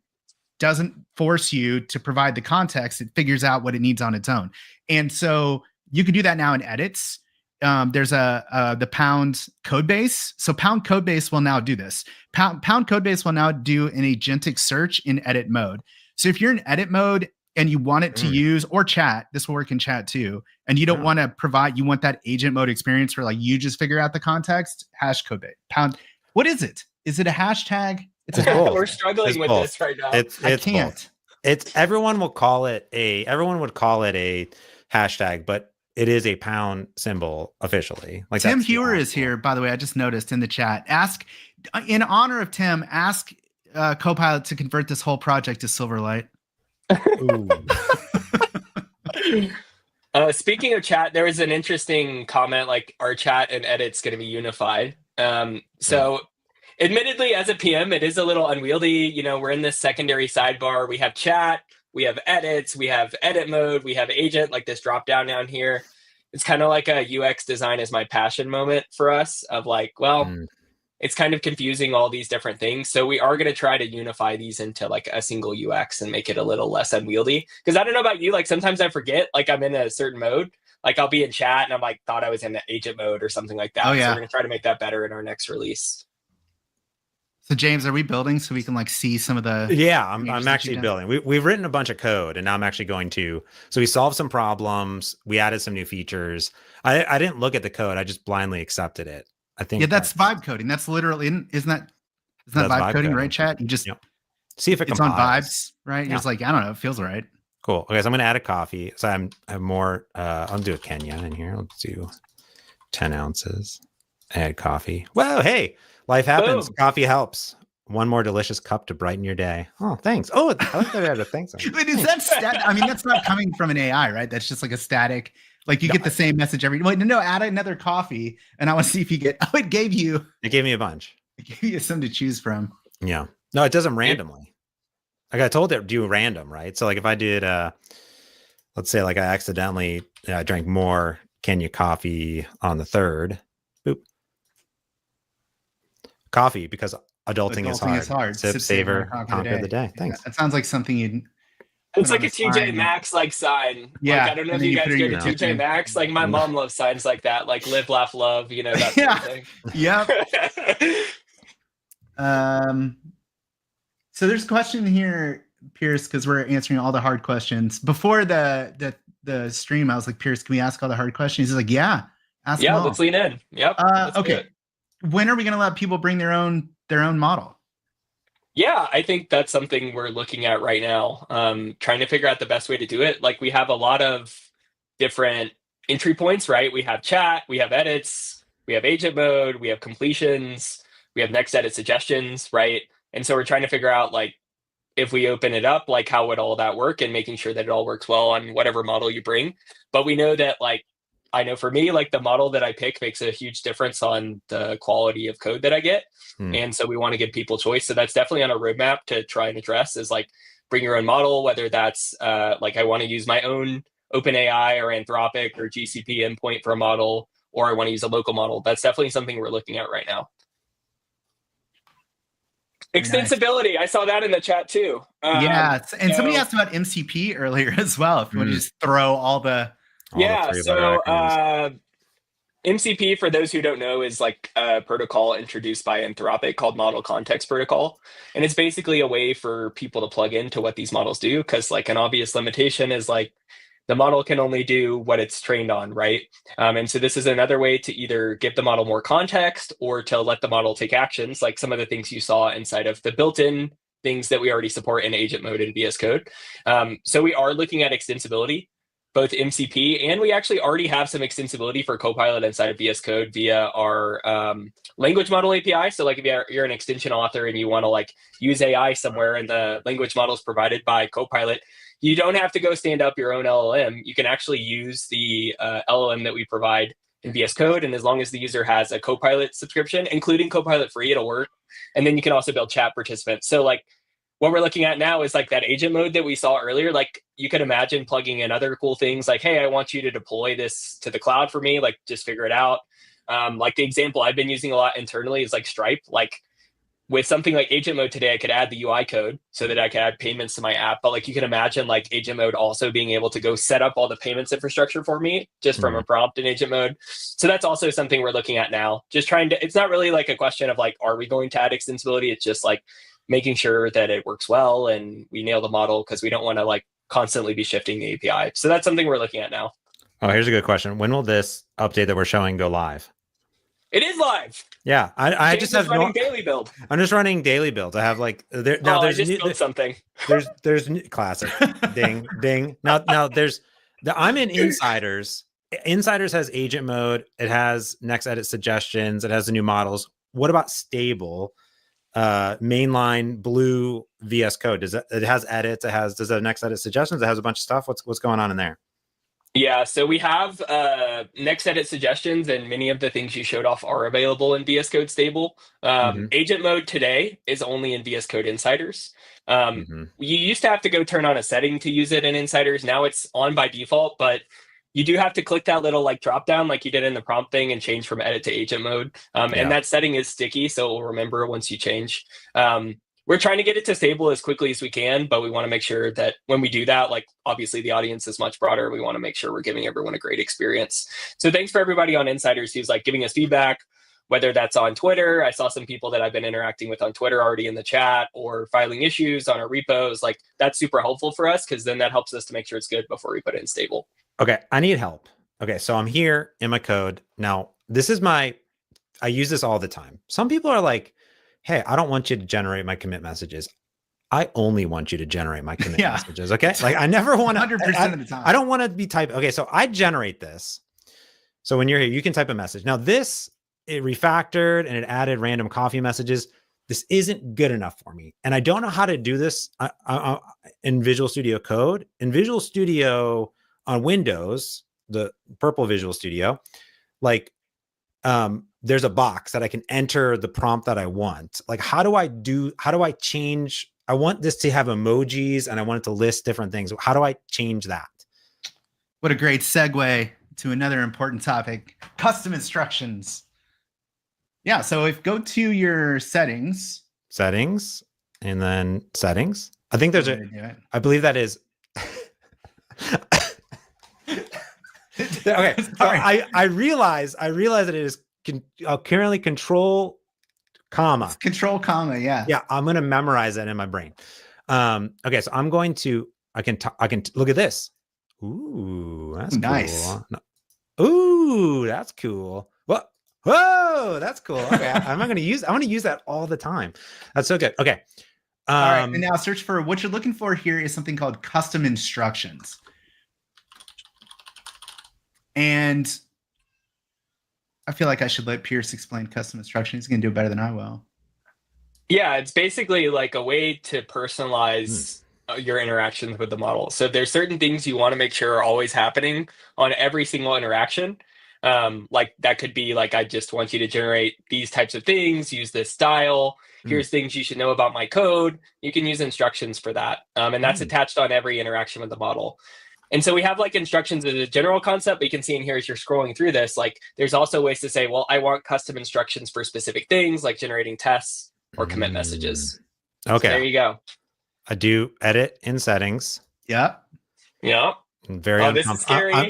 doesn't force you to provide the context. It figures out what it needs on its own. And so you can do that now in edits. There's the pound code base. So pound code base will now do this. Pound code base will now do an agentic search in edit mode. So if you're in edit mode and you want it to use, or chat, this will work in chat too, and you don't want to provide, you want that agent mode experience where like you just figure out the context, hash code base. Pound, what is it? Is it a hashtag? It's both. We're struggling with this right now. I can't. Both. Everyone would call it a hashtag, but it is a pound symbol officially. Like Tim that's the Hewer is actual- here, by the way. I just noticed in the chat. Ask, in honor of Tim, ask Copilot to convert this whole project to Silverlight. Ooh. Speaking of chat, there was an interesting comment, like our chat and edit's going to be unified. So admittedly, as a PM, it is a little unwieldy. You know, we're in this secondary sidebar. We have chat, we have edits, we have edit mode, we have agent, like this drop down here. It's kind of like a UX design is my passion moment for us of like, well, it's kind of confusing all these different things. So we are going to try to unify these into like a single UX and make it a little less unwieldy. Because I don't know about you, like sometimes I forget, like I'm in a certain mode. Like I'll be in chat and I'm like, thought I was in the agent mode or something like that. Oh, yeah. So we're going to try to make that better in our next release. So James, are we building so we can like see some of the? Yeah, I'm changes that actually you've done? building. We've written a bunch of code, and now I'm actually going to. So we solved some problems. We added some new features. I didn't look at the code. I just blindly accepted it. I think. Yeah, that's vibe coding. That's literally, isn't that That's vibe vibe coding, coding. right, chat? You just, Yep. See if it it's on compiles. vibes, right? Yeah. You're just like, I don't know, it feels right. Cool. Okay, so I'm going to add a coffee. So I have more. I'll do a Kenya in here. Let's do 10 ounces. Add coffee. Whoa, hey, life happens. Boom. Coffee helps. One more delicious cup to brighten your day. Oh, thanks. Oh, I like that I had a thanks. on it. Wait, is that I mean, that's not coming from an AI, right? That's just like a static, like you No. get the same message every. Wait, no, add another coffee, and I want to see if you get. Oh, it gave you a bunch. some to choose from. Yeah. No, it does them randomly. Like I told it to do random, right? So like if I did, let's say like I accidentally drank more Kenya coffee on the 3rd. Boop. Coffee because adulting is hard. Sip, savor, conquer the day. Thanks. That sounds like something you'd. It's put like on a a TJ sign. Maxx like sign. Yeah, Like, I don't know and if then you you guys put it in get a your TJ kitchen. Maxx. Like my mom loves signs like that, like live, laugh, love. You know that Yeah. sort of Yep. thing. So there's a question here, Pierce, because we're answering all the hard questions. Before the stream, I was like, Pierce, can we ask all the hard questions? He's like, yeah, ask Yeah, them all. let's lean in. Yep. let's do Okay. it. When are we going to let people bring their own model? Yeah, I think that's something we're looking at right now. Trying to figure out the best way to do it. Like we have a lot of different entry points, right? We have chat, we have edits, we have agent mode, we have completions, we have next edit suggestions, right? And so we're trying to figure out like if we open it up, like how would all that work and making sure that it all works well on whatever model you bring. But we know that like I know for me, like the model that I pick makes a huge difference on the quality of code that I get. And so we want to give people choice. So that's definitely on a roadmap to try and address is like bring your own model, whether that's like I want to use my own OpenAI or Anthropic or GCP endpoint for a model, or I want to use a local model. That's definitely something we're looking at right now. Extensibility. I saw that in the chat too. Yeah. And somebody so- asked about MCP earlier as well. If you want to just throw all the. All the Yeah, 3 so letter acronyms. MCP, for those who don't know, is like a protocol introduced by Anthropic called Model Context Protocol. And it's basically a way for people to plug into what these models do, because like an obvious limitation is like the model can only do what it's trained on, right? And so this is another way to either give the model more context or to let the model take actions, like some of the things you saw inside of the built-in things that we already support in agent mode in VS Code. So we are looking at extensibility, both MCP, and we actually already have some extensibility for Copilot inside of VS Code via our language model API. So like if you're an extension author and you want to like use AI somewhere and the language models provided by Copilot, you don't have to go stand up your own LLM. You can actually use the LLM that we provide in VS Code. And as long as the user has a Copilot subscription, including Copilot free, it'll work. And then you can also build chat participants. So like what we're looking at now is like that agent mode that we saw earlier. Like you could imagine plugging in other cool things like, hey, I want you to deploy this to the cloud for me, like just figure it out. Like the example I've been using a lot internally is like Stripe. Like with something like agent mode today, I could add the UI code so that I could add payments to my app. But like you can imagine like agent mode also being able to go set up all the payments infrastructure for me just from a prompt in agent mode. So that's also something we're looking at now. Just trying to, it's not really like a question of like, are we going to add extensibility? It's just like making sure that it works well and we nail the model, because we don't want to like constantly be shifting the API. So that's something we're looking at now. Oh, here's a good question. When will this update that we're showing go live? It is live. Yeah, I James just is have running no. daily build. I'm just running daily builds. I have like there now. I There's just built something. there's classic ding ding. Now there's I'm in Insiders. Insiders has agent mode. It has next edit suggestions. It has the new models. What about stable? Mainline blue VS Code. It has edits? Does it have next edit suggestions? It has a bunch of stuff. What's going on in there? Yeah, so we have next edit suggestions, and many of the things you showed off are available in VS Code stable. Agent mode today is only in VS Code Insiders. You used to have to go turn on a setting to use it in Insiders. Now it's on by default, but you do have to click that little like drop down like you did in the prompt thing and change from edit to agent mode. And that setting is sticky, so it will remember once you change. We're trying to get it to stable as quickly as we can, but we want to make sure that when we do that, like obviously the audience is much broader. We want to make sure we're giving everyone a great experience. So thanks for everybody on Insiders who's like giving us feedback, whether that's on Twitter. I saw some people that I've been interacting with on Twitter already in the chat, or filing issues on our repos. Like that's super helpful for us because then that helps us to make sure it's good before we put it in stable. Okay, I need help. Okay, so I'm here in my code. Now, I use this all the time. Some people are like, hey, I don't want you to generate my commit messages. I only want you to generate my commit messages. Okay. Like I never want to 100% of the time. I don't want to be typing. Okay. So I generate this. So when you're here, you can type a message. Now it refactored and it added random coffee messages. This isn't good enough for me. And I don't know how to do this in Visual Studio Code. In Visual Studio on Windows, the purple Visual Studio, like, there's a box that I can enter the prompt that I want. Like, how do I change? I want this to have emojis and I want it to list different things. How do I change that? What a great segue to another important topic, custom instructions. Yeah. So if go to your settings, and then settings, I think I believe that is, okay. So I realize that it is currently control comma. Control comma, yeah. Yeah, I'm going to memorize that in my brain. Okay, so I'm going to I can look at this. Ooh, that's nice. Cool. Ooh, that's cool. What? Whoa, that's cool. Okay, I want to use that all the time. That's so good. Okay. All right, and now search for what you're looking for here is something called custom instructions. And I feel like I should let Pierce explain custom instructions. He's going to do it better than I will. Yeah, it's basically like a way to personalize your interactions with the model. So there's certain things you want to make sure are always happening on every single interaction. Like that could be like, I just want you to generate these types of things, use this style. Here's things you should know about my code. You can use instructions for that. And that's attached on every interaction with the model. And so we have like instructions as a general concept, but you can see in here as you're scrolling through this, like there's also ways to say, well, I want custom instructions for specific things like generating tests or commit messages. Okay. So there you go. I do edit in settings. Yep. Yep. This is scary. I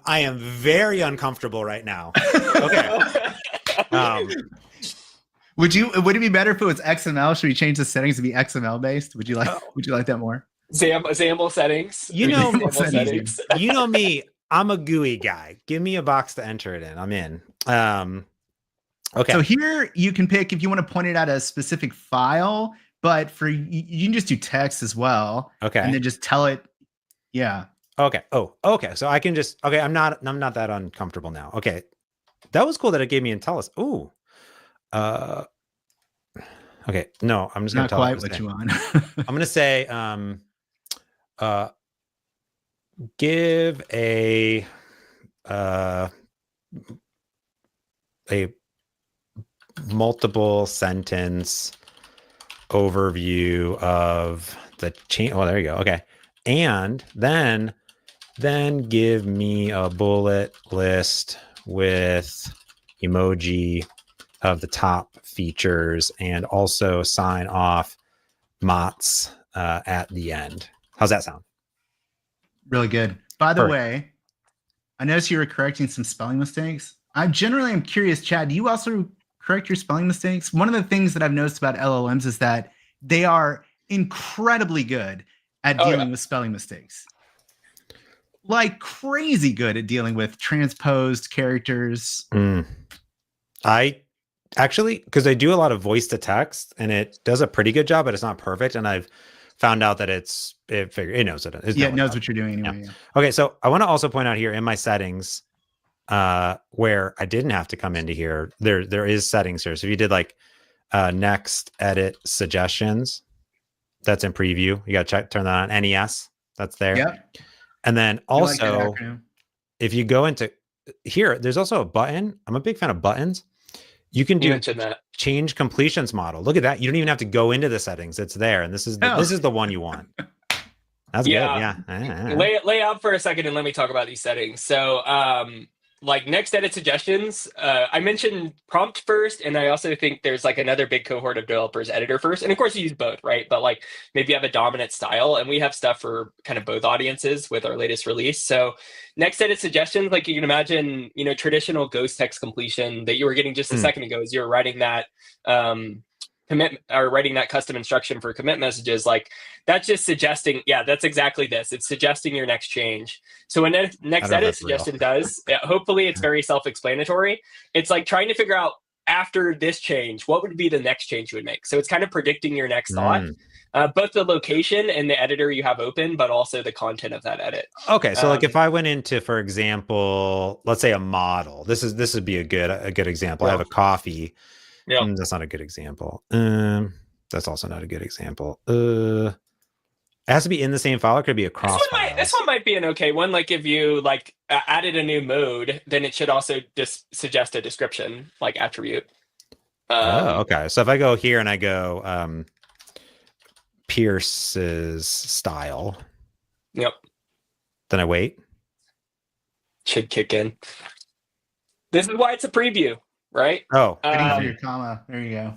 am very uncomfortable right now. Okay. Would it be better if it was XML? Should we change the settings to be XML based? Would you like that more? Example settings. You know me. I'm a GUI guy. Give me a box to enter it in. I'm in. Okay. So here you can pick if you want to point it at a specific file, but you can just do text as well. Okay. And then just tell it. Yeah. Okay. Oh, okay. So I can just, okay. I'm not that uncomfortable now. Okay. That was cool that it gave me IntelliSense. Ooh. Okay. No, I'm just going to tell quite what you want. I'm going to say, give a multiple sentence overview of the chain. Oh, there you go. Okay. And then give me a bullet list with emoji of the top features and also sign off Mott's at the end. How's that sound? Really good. By the way, I noticed you were correcting some spelling mistakes. I generally am curious, Chad, do you also correct your spelling mistakes? One of the things that I've noticed about LLMs is that they are incredibly good at dealing with spelling mistakes. Like crazy good at dealing with transposed characters. I actually, because I do a lot of voice to text and it does a pretty good job, but it's not perfect. And I've found out that it knows it. It knows what you're doing anyway. Yeah. Okay, so I want to also point out here in my settings, where I didn't have to come into here. There is settings here. So if you did like next edit suggestions, that's in preview. You got to turn that on. NES, that's there. Yep. And then You like that also, acronym? if you go into here, there's also a button. I'm a big fan of buttons. You can You do mentioned that. change completions model. Look at that. You don't even have to go into the settings. It's there. And this is the one you want. That's Yeah. good. Yeah. Lay out for a second and let me talk about these settings. So like next edit suggestions, I mentioned prompt first, and I also think there's like another big cohort of developers editor first. And of course you use both, right? But like maybe you have a dominant style, and we have stuff for kind of both audiences with our latest release. So next edit suggestions, like you can imagine, traditional ghost text completion that you were getting just a second ago as you were writing that commit or writing that custom instruction for commit messages, like that's just suggesting, that's exactly this. It's suggesting your next change. So when next edit suggestion does, hopefully it's very self-explanatory. It's like trying to figure out after this change, what would be the next change you would make? So it's kind of predicting your next thought, both the location and the editor you have open, but also the content of that edit. Okay, so like if I went into, for example, let's say a model, this would be a good example. I have a coffee. Yeah, that's not a good example. That's also not a good example. It has to be in the same file. Or could it be across files? This one might be an okay one. Like if you like added a new mode, then it should also just suggest a description, like attribute. Okay. So if I go here and I go Pierce's style. Yep. Then I wait. Should kick in. This is why it's a preview, right? Oh. Waiting for your comma. There you go.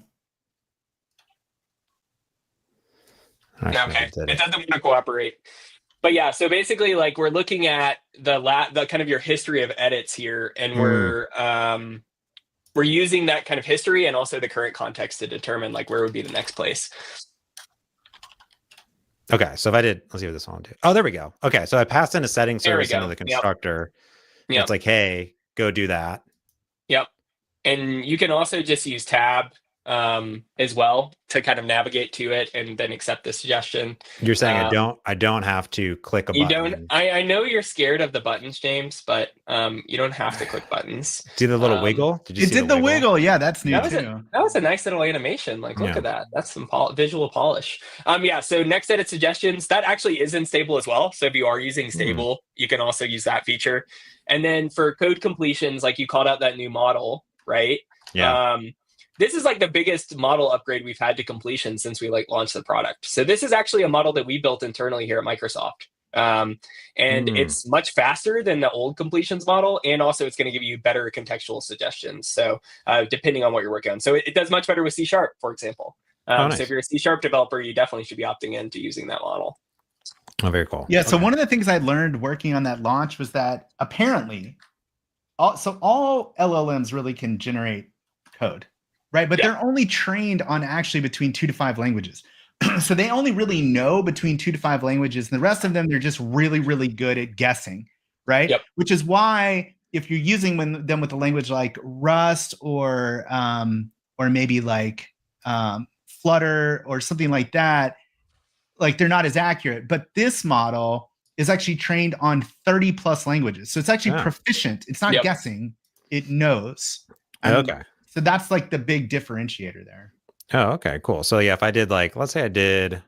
Okay. It doesn't want to cooperate. But yeah, so basically like we're looking at the kind of your history of edits here, and we're using that kind of history and also the current context to determine like where would be the next place. Okay, so if I did, let's see what this one will do. Oh, there we go. Okay, so I passed in a setting service into the constructor. Yep. It's like, hey, go do that. Yep. And you can also just use tab as well to kind of navigate to it and then accept the suggestion. You're saying I don't have to click a button. You don't. I know you're scared of the buttons, James, but you don't have to click buttons. See the little wiggle? Did you see the wiggle? Yeah, that's new too. That was a nice little animation. Like, look at that. That's some visual polish. So next edit suggestions, that actually isn't stable as well. So if you are using stable, you can also use that feature. And then for code completions, like you called out that new model, right? Yeah. This is like the biggest model upgrade we've had to completion since we like launched the product. So this is actually a model that we built internally here at Microsoft. And it's much faster than the old completions model. And also it's going to give you better contextual suggestions. So depending on what you're working on. So it does much better with C#, for example. Nice. So if you're a C# developer, you definitely should be opting into using that model. Oh, very cool. Yeah. So one of the things I learned working on that launch was that apparently all LLMs really can generate code. Right. But they're only trained on actually between 2 to 5 languages. So they only really know between 2 to 5 languages. And the rest of them, they're just really, really good at guessing. Right. Yep. Which is why if you're using them with a language like Rust or maybe like Flutter or something like that, like they're not as accurate. But this model is actually trained on 30 plus languages. So it's actually proficient. It's not guessing. It knows. Okay. So that's like the big differentiator there. Oh, okay, cool. So yeah, if I did like, let's say I did,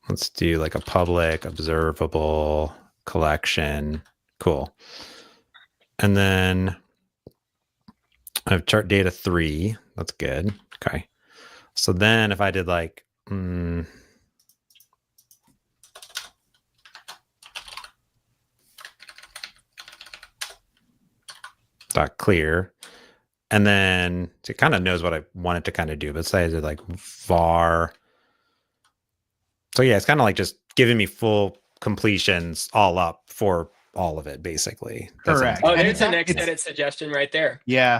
let's do like a public observable collection. Cool. And then I have chart data 3. That's good. Okay. So then if I did like, dot clear, and then it kind of knows what I want it to kind of do, but say I did like var. So yeah, it's kind of like just giving me full completions all up for all of it, basically. Correct. Oh, there's a next edit suggestion right there. Yeah.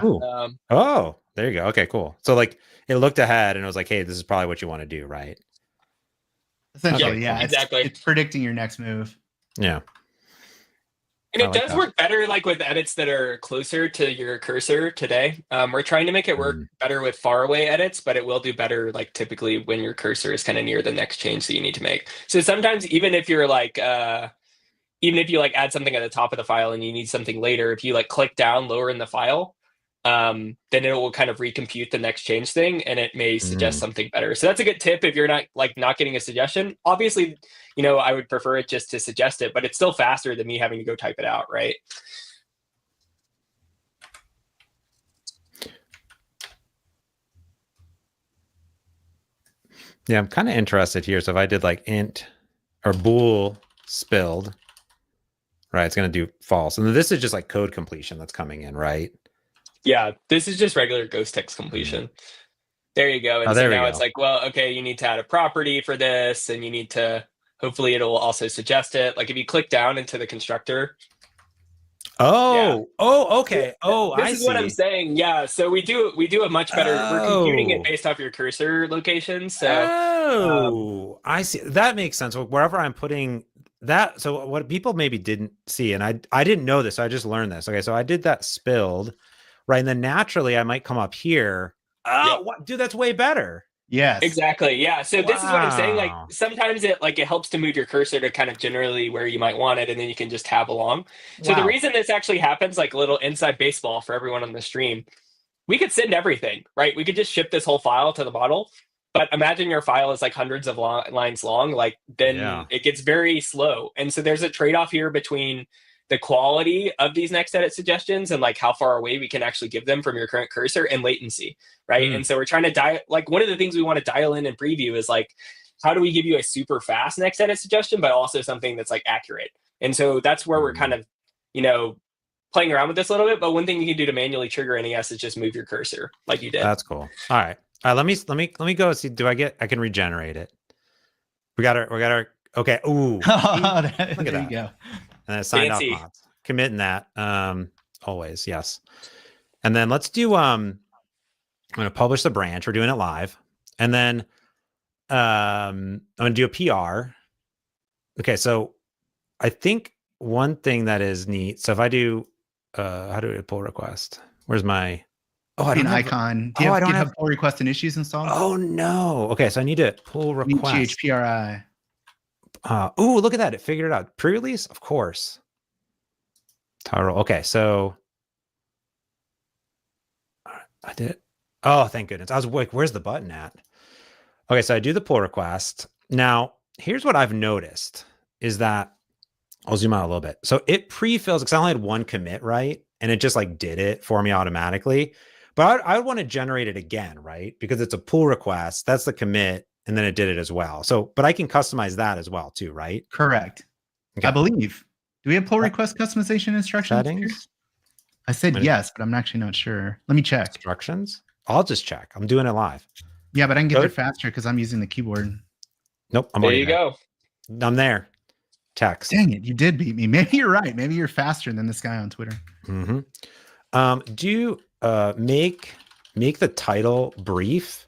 Oh, there you go. Okay, cool. So like it looked ahead and it was like, hey, this is probably what you want to do, right? Essentially, exactly. It's predicting your next move. Yeah. And I it like does that. work better like with edits that are closer to your cursor today. We're trying to make it work better with far away edits, but it will do better like typically when your cursor is kind of near the next change that you need to make. So sometimes even if you're like even if you like add something at the top of the file and you need something later, if you like click down lower in the file, then it will kind of recompute the next change thing and it may suggest something better. So that's a good tip if you're not getting a suggestion. Obviously, I would prefer it just to suggest it, but it's still faster than me having to go type it out, right? Yeah, I'm kind of interested here. So if I did like int or bool spilled, right, it's going to do false. And then this is just like code completion that's coming in, right? Yeah, this is just regular ghost text completion. There you go. And Oh, so there we now go. it's like, well, okay, you need to add a property for this, and you need to, hopefully it'll also suggest it. Like if you click down into the constructor. Okay. Oh, This I is see. what I'm saying. Yeah. So we do a much better, we're computing it based off your cursor location. So I see. That makes sense. Wherever I'm putting that, so what people maybe didn't see, and I didn't know this, so I just learned this. Okay, so I did that spilled, right? And then naturally I might come up here. Oh, what, dude, that's way better. Yes. Exactly. Yeah. So this is what I'm saying. Like Wow. sometimes it helps to move your cursor to kind of generally where you might want it, and then you can just tab along. So the Wow. reason this actually happens, like a little inside baseball for everyone on the stream, we could send everything, right? We could just ship this whole file to the model. But imagine your file is like hundreds of lines long, like then it gets very slow. And so there's a trade-off here between the quality of these next edit suggestions and like how far away we can actually give them from your current cursor and latency, right? And so we're trying to like one of the things we want to dial in and preview is like, how do we give you a super fast next edit suggestion, but also something that's like accurate? And so that's where we're kind of, playing around with this a little bit. But one thing you can do to manually trigger NES is just move your cursor like you did. That's cool. All right. Let me go see. I can regenerate it. We got our okay. Ooh. Look at there that. You go. And then signed off mods. Committing that. Always, yes. And then let's do I'm gonna publish the branch. We're doing it live. And then I'm gonna do a PR. Okay, so I think one thing that is neat. So if I do how do I pull request? Where's my I don't an have icon. Do you have GitHub pull request and issues installed? Oh no. Okay, so I need to pull request. GHPRI. Ooh, look at that. It figured it out. Pre-release? Of course. Tyrell. Okay, so I did. Oh, thank goodness. I was like, where's the button at? Okay, so I do the pull request. Now, here's what I've noticed is that I'll zoom out a little bit. So it pre-fills because I only had one commit, right? And it just like did it for me automatically. But I would want to generate it again, right? Because it's a pull request. That's the commit. And then it did it as well. So, but I can customize that as well too, right? Correct. Okay. I believe. Do we have pull request customization instructions? Settings? I said yes, but I'm actually not sure. Let me check. Instructions? I'll just check. I'm doing it live. Yeah, but I can get there faster because I'm using the keyboard. Nope. There you go. I'm there. Text. Dang it. You did beat me. Maybe you're right. Maybe you're faster than this guy on Twitter. Do make the title brief,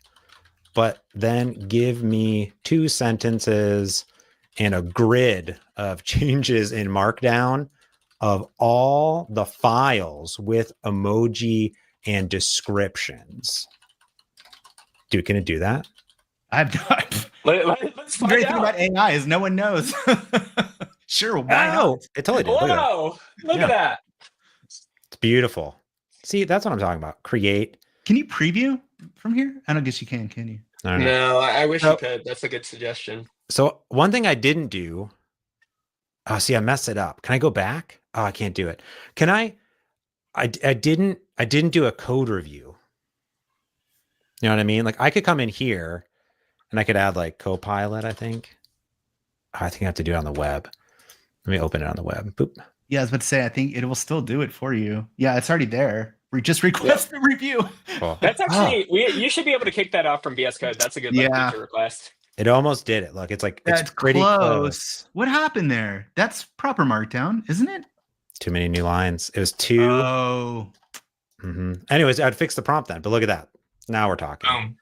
but then give me 2 sentences and a grid of changes in Markdown of all the files with emoji and descriptions. Dude, can it do that? I've not. Let's find Great out. thing about AI is no one knows. Sure, why not? It totally did. Whoa, look at that. It's beautiful. See, that's what I'm talking about. Create. Can you preview from here? I don't guess you can you? No, I wish you could. That's a good suggestion. So one thing I didn't do. Oh, see, I messed it up. Can I go back? Oh, I can't do it. Can I didn't do a code review. You know what I mean? Like I could come in here and I could add like Copilot, I think. I think I have to do it on the web. Let me open it on the web. Boop. Yeah, I was about to say, I think it will still do it for you. Yeah, it's already there. We just request the review. Cool. That's actually, you should be able to kick that off from VS Code. That's a good feature request. It almost did it. Look, it's like, That's it's pretty close. What happened there? That's proper Markdown, isn't it? Too many new lines. It was 2. Oh. Anyways, I'd fix the prompt then, but look at that. Now we're talking.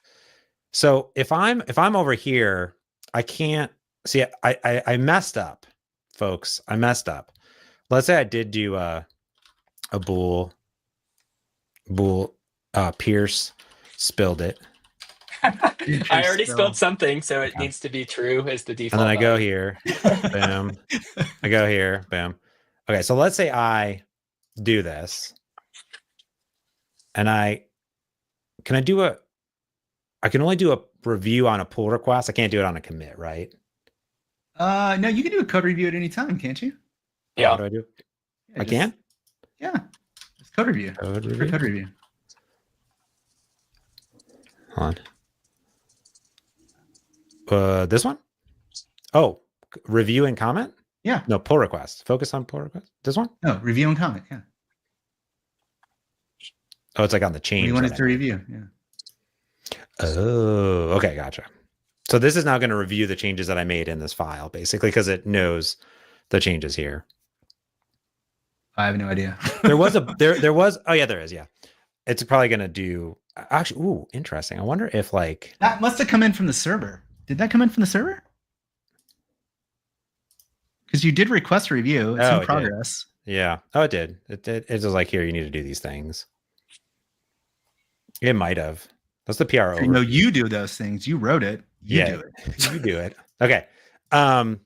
So if I'm over here, I can't see. I messed up, folks. I messed up. let's say I did do a bool Pierce spilled it. I already spelled something, so it needs to be true as the default. And then I go here, boom. I go here, boom. Okay, so let's say I do this, and I can only do a review on a pull request. I can't do it on a commit, right? No, you can do a code review at any time, can't you? Yeah. What do I do? Yeah, I can? Yeah. It's code review. Code For review? code review. Hold on. This one? Oh, review and comment? Yeah. No, pull request. Focus on pull request. This one? No, review and comment. Yeah. Oh, it's like on the change. You wanted that to I made. review. Yeah. Oh, okay, gotcha. So this is now going to review the changes that I made in this file, basically, because it knows the changes here. I have no idea. There was there was. Oh yeah, there is. Yeah, it's probably going to do. Actually, ooh, interesting. I wonder if like That must have come in from the server. Did that come in from the server? Because you did request a review. It's Oh, it in did. progress. Yeah. Oh, it did. It was like, here, you need to do these things. It might have. That's the PR overview. No, you do those things. You wrote it. You do it. You do it. Okay. Well,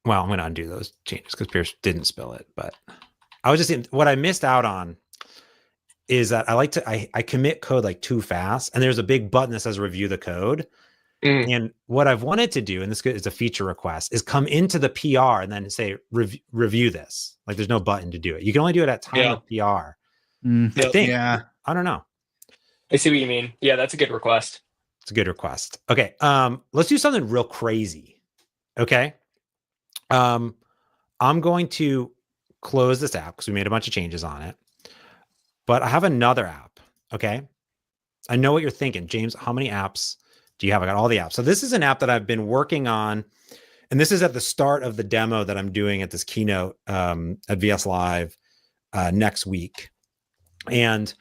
I'm going to undo those changes because Pierce didn't spill it. But I was just what I missed out on is that I commit code like too fast, and there's a big button that says review the code. And what I've wanted to do, and this is a feature request, is come into the PR and then say review this. Like there's no button to do it. You can only do it at time of PR. I think. Yeah. I don't know. I see what you mean. Yeah, that's a good request. It's a good request. Okay. Let's do something real crazy. Okay. I'm going to close this app because we made a bunch of changes on it. But I have another app. Okay. I know what you're thinking, James. How many apps do you have? I got all the apps. So this is an app that I've been working on. And this is at the start of the demo that I'm doing at this keynote at VS Live next week. And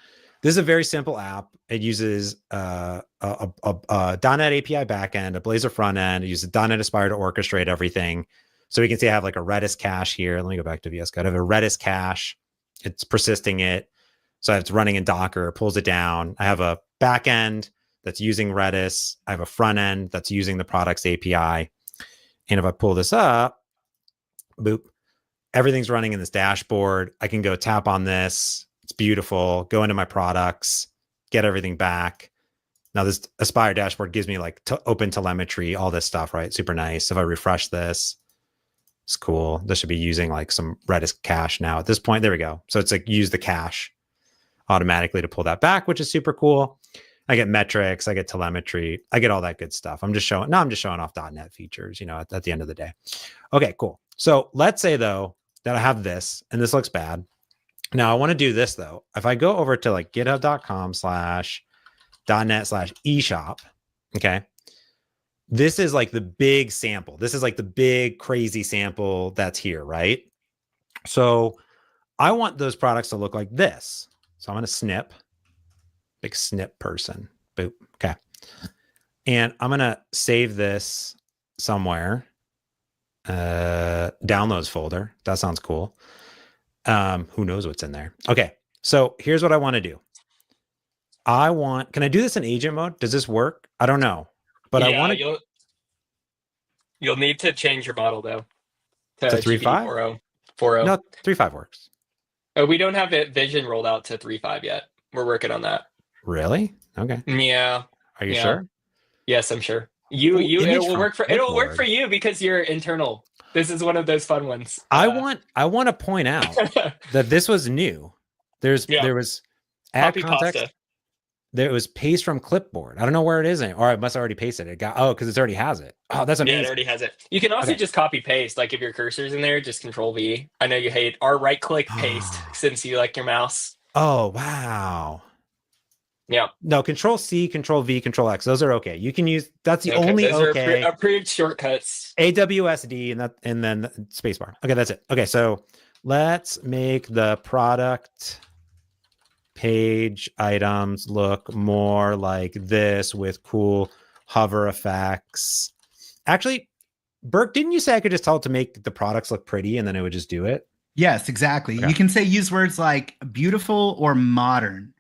this is a very simple app. It uses a .NET API backend, a Blazor front end. It uses .NET Aspire to orchestrate everything. So we can see I have like a Redis cache here. Let me go back to VS Code. I have a Redis cache. It's persisting it. So it's running in Docker, pulls it down. I have a backend that's using Redis. I have a front end that's using the products API. And if I pull this up, boop, everything's running in this dashboard. I can go tap on this. It's beautiful. Go into my products, get everything back. Now this Aspire dashboard gives me like open telemetry, all this stuff, right? Super nice. If I refresh this, it's cool. This should be using like some Redis cache now at this point. There we go. So it's like use the cache automatically to pull that back, which is super cool. I get metrics, I get telemetry, I get all that good stuff. I'm just showing off .NET features, at the end of the day. Okay, cool. So let's say though that I have this and this looks bad. Now I want to do this though. If I go over to like github.com/.net/eShop, okay, this is like the big sample. This is like the big crazy sample that's here, right? So I want those products to look like this. So I'm going to snip, big snip person, boop. Okay. And I'm going to save this somewhere, downloads folder. That sounds cool. Who knows what's in there? Okay. So here's what I want to do. Can I do this in agent mode? Does this work? I don't know, but yeah, I want to. You'll need to change your model though. To 3.5? 4.0. No, 3.5 works. We don't have Vision rolled out to 3.5 yet. We're working on that. Really? Okay. Yeah. Are you sure? Yes, I'm sure. It'll work for you because you're internal. This is one of those fun ones. I want to point out that this was new. There was add Copy context. pasta. There was paste from clipboard. I don't know where it is, or I must already pasted it. Because it already has it. Oh, that's amazing. Yeah, it already has it. You can also just copy paste. Like if your cursor's in there, just Control V. I know you hate our right click paste since you like your mouse. Oh wow. Yeah. No, Control C, Control V, Control X. Those are okay. You can use. That's the only those okay. Are approved shortcuts. AWSD and then spacebar. Okay, that's it. Okay, so let's make the product page items look more like this with cool hover effects. Actually, Burke, didn't you say I could just tell it to make the products look pretty and then it would just do it? Yes, exactly. Okay. You can use words like beautiful or modern.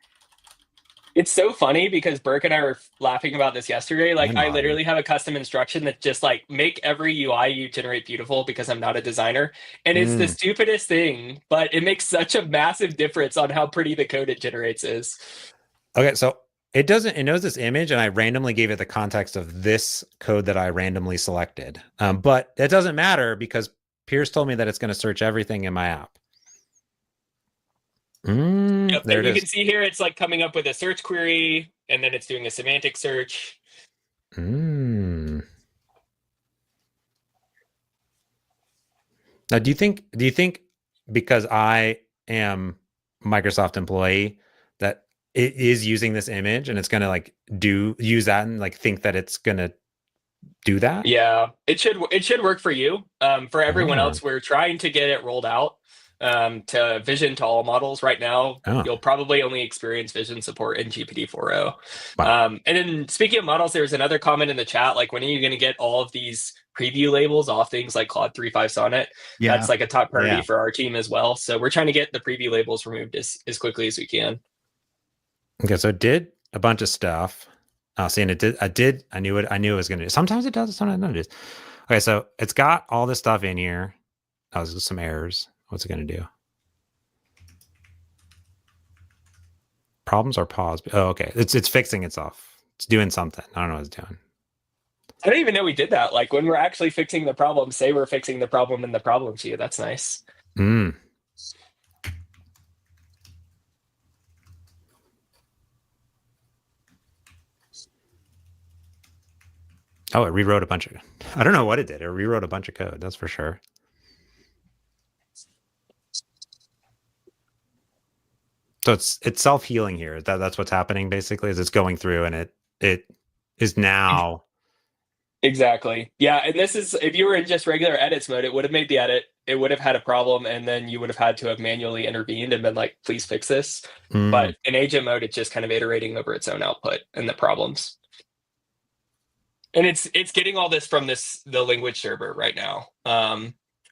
It's so funny because Burke and I were laughing about this yesterday. Like, And I modern. literally have a custom instruction that just like make every UI you generate beautiful because I'm not a designer. And it's the stupidest thing, but it makes such a massive difference on how pretty the code it generates is. Okay, so it knows this image, and I randomly gave it the context of this code that I randomly selected. But it doesn't matter because Pierce told me that it's going to search everything in my app. Yep, There and it you is. can see here it's like coming up with a search query, and then it's doing a semantic search. Now, do you think because I am Microsoft employee that it is using this image and it's going to like use that and like think that it's going to do that? Yeah, it should work for you. For everyone else, we're trying to get it rolled out to vision to all models right now. You'll probably only experience vision support in GPT-4o. And then speaking of models, there's another comment in the chat, like, when are you going to get all of these preview labels off things like Claude 3.5 Sonnet? That's like a top priority for our team as well. So we're trying to get the preview labels removed as quickly as we can. Okay, so it did a bunch of stuff. Seeing it did. I knew it was going to do. Sometimes it does, sometimes it does. Okay, so it's got all this stuff in here. Oh, there's some errors. What's it going to do? Problems are paused. Oh, okay. It's fixing itself. It's doing something. I don't know what it's doing. I don't even know we did that. Like, when we're actually fixing the problem, say we're fixing the problem in the problem queue. That's nice. Oh, it rewrote a bunch of. I don't know what it did. It rewrote a bunch of code. That's for sure. So it's self-healing here. That's what's happening basically. Is it's going through and it is now. Exactly. Yeah, and this is, if you were in just regular edits mode, it would have made the edit. It would have had a problem, and then you would have had to have manually intervened and been like, please fix this. But in agent mode, it's just kind of iterating over its own output and the problems. And it's getting all this from the language server right now.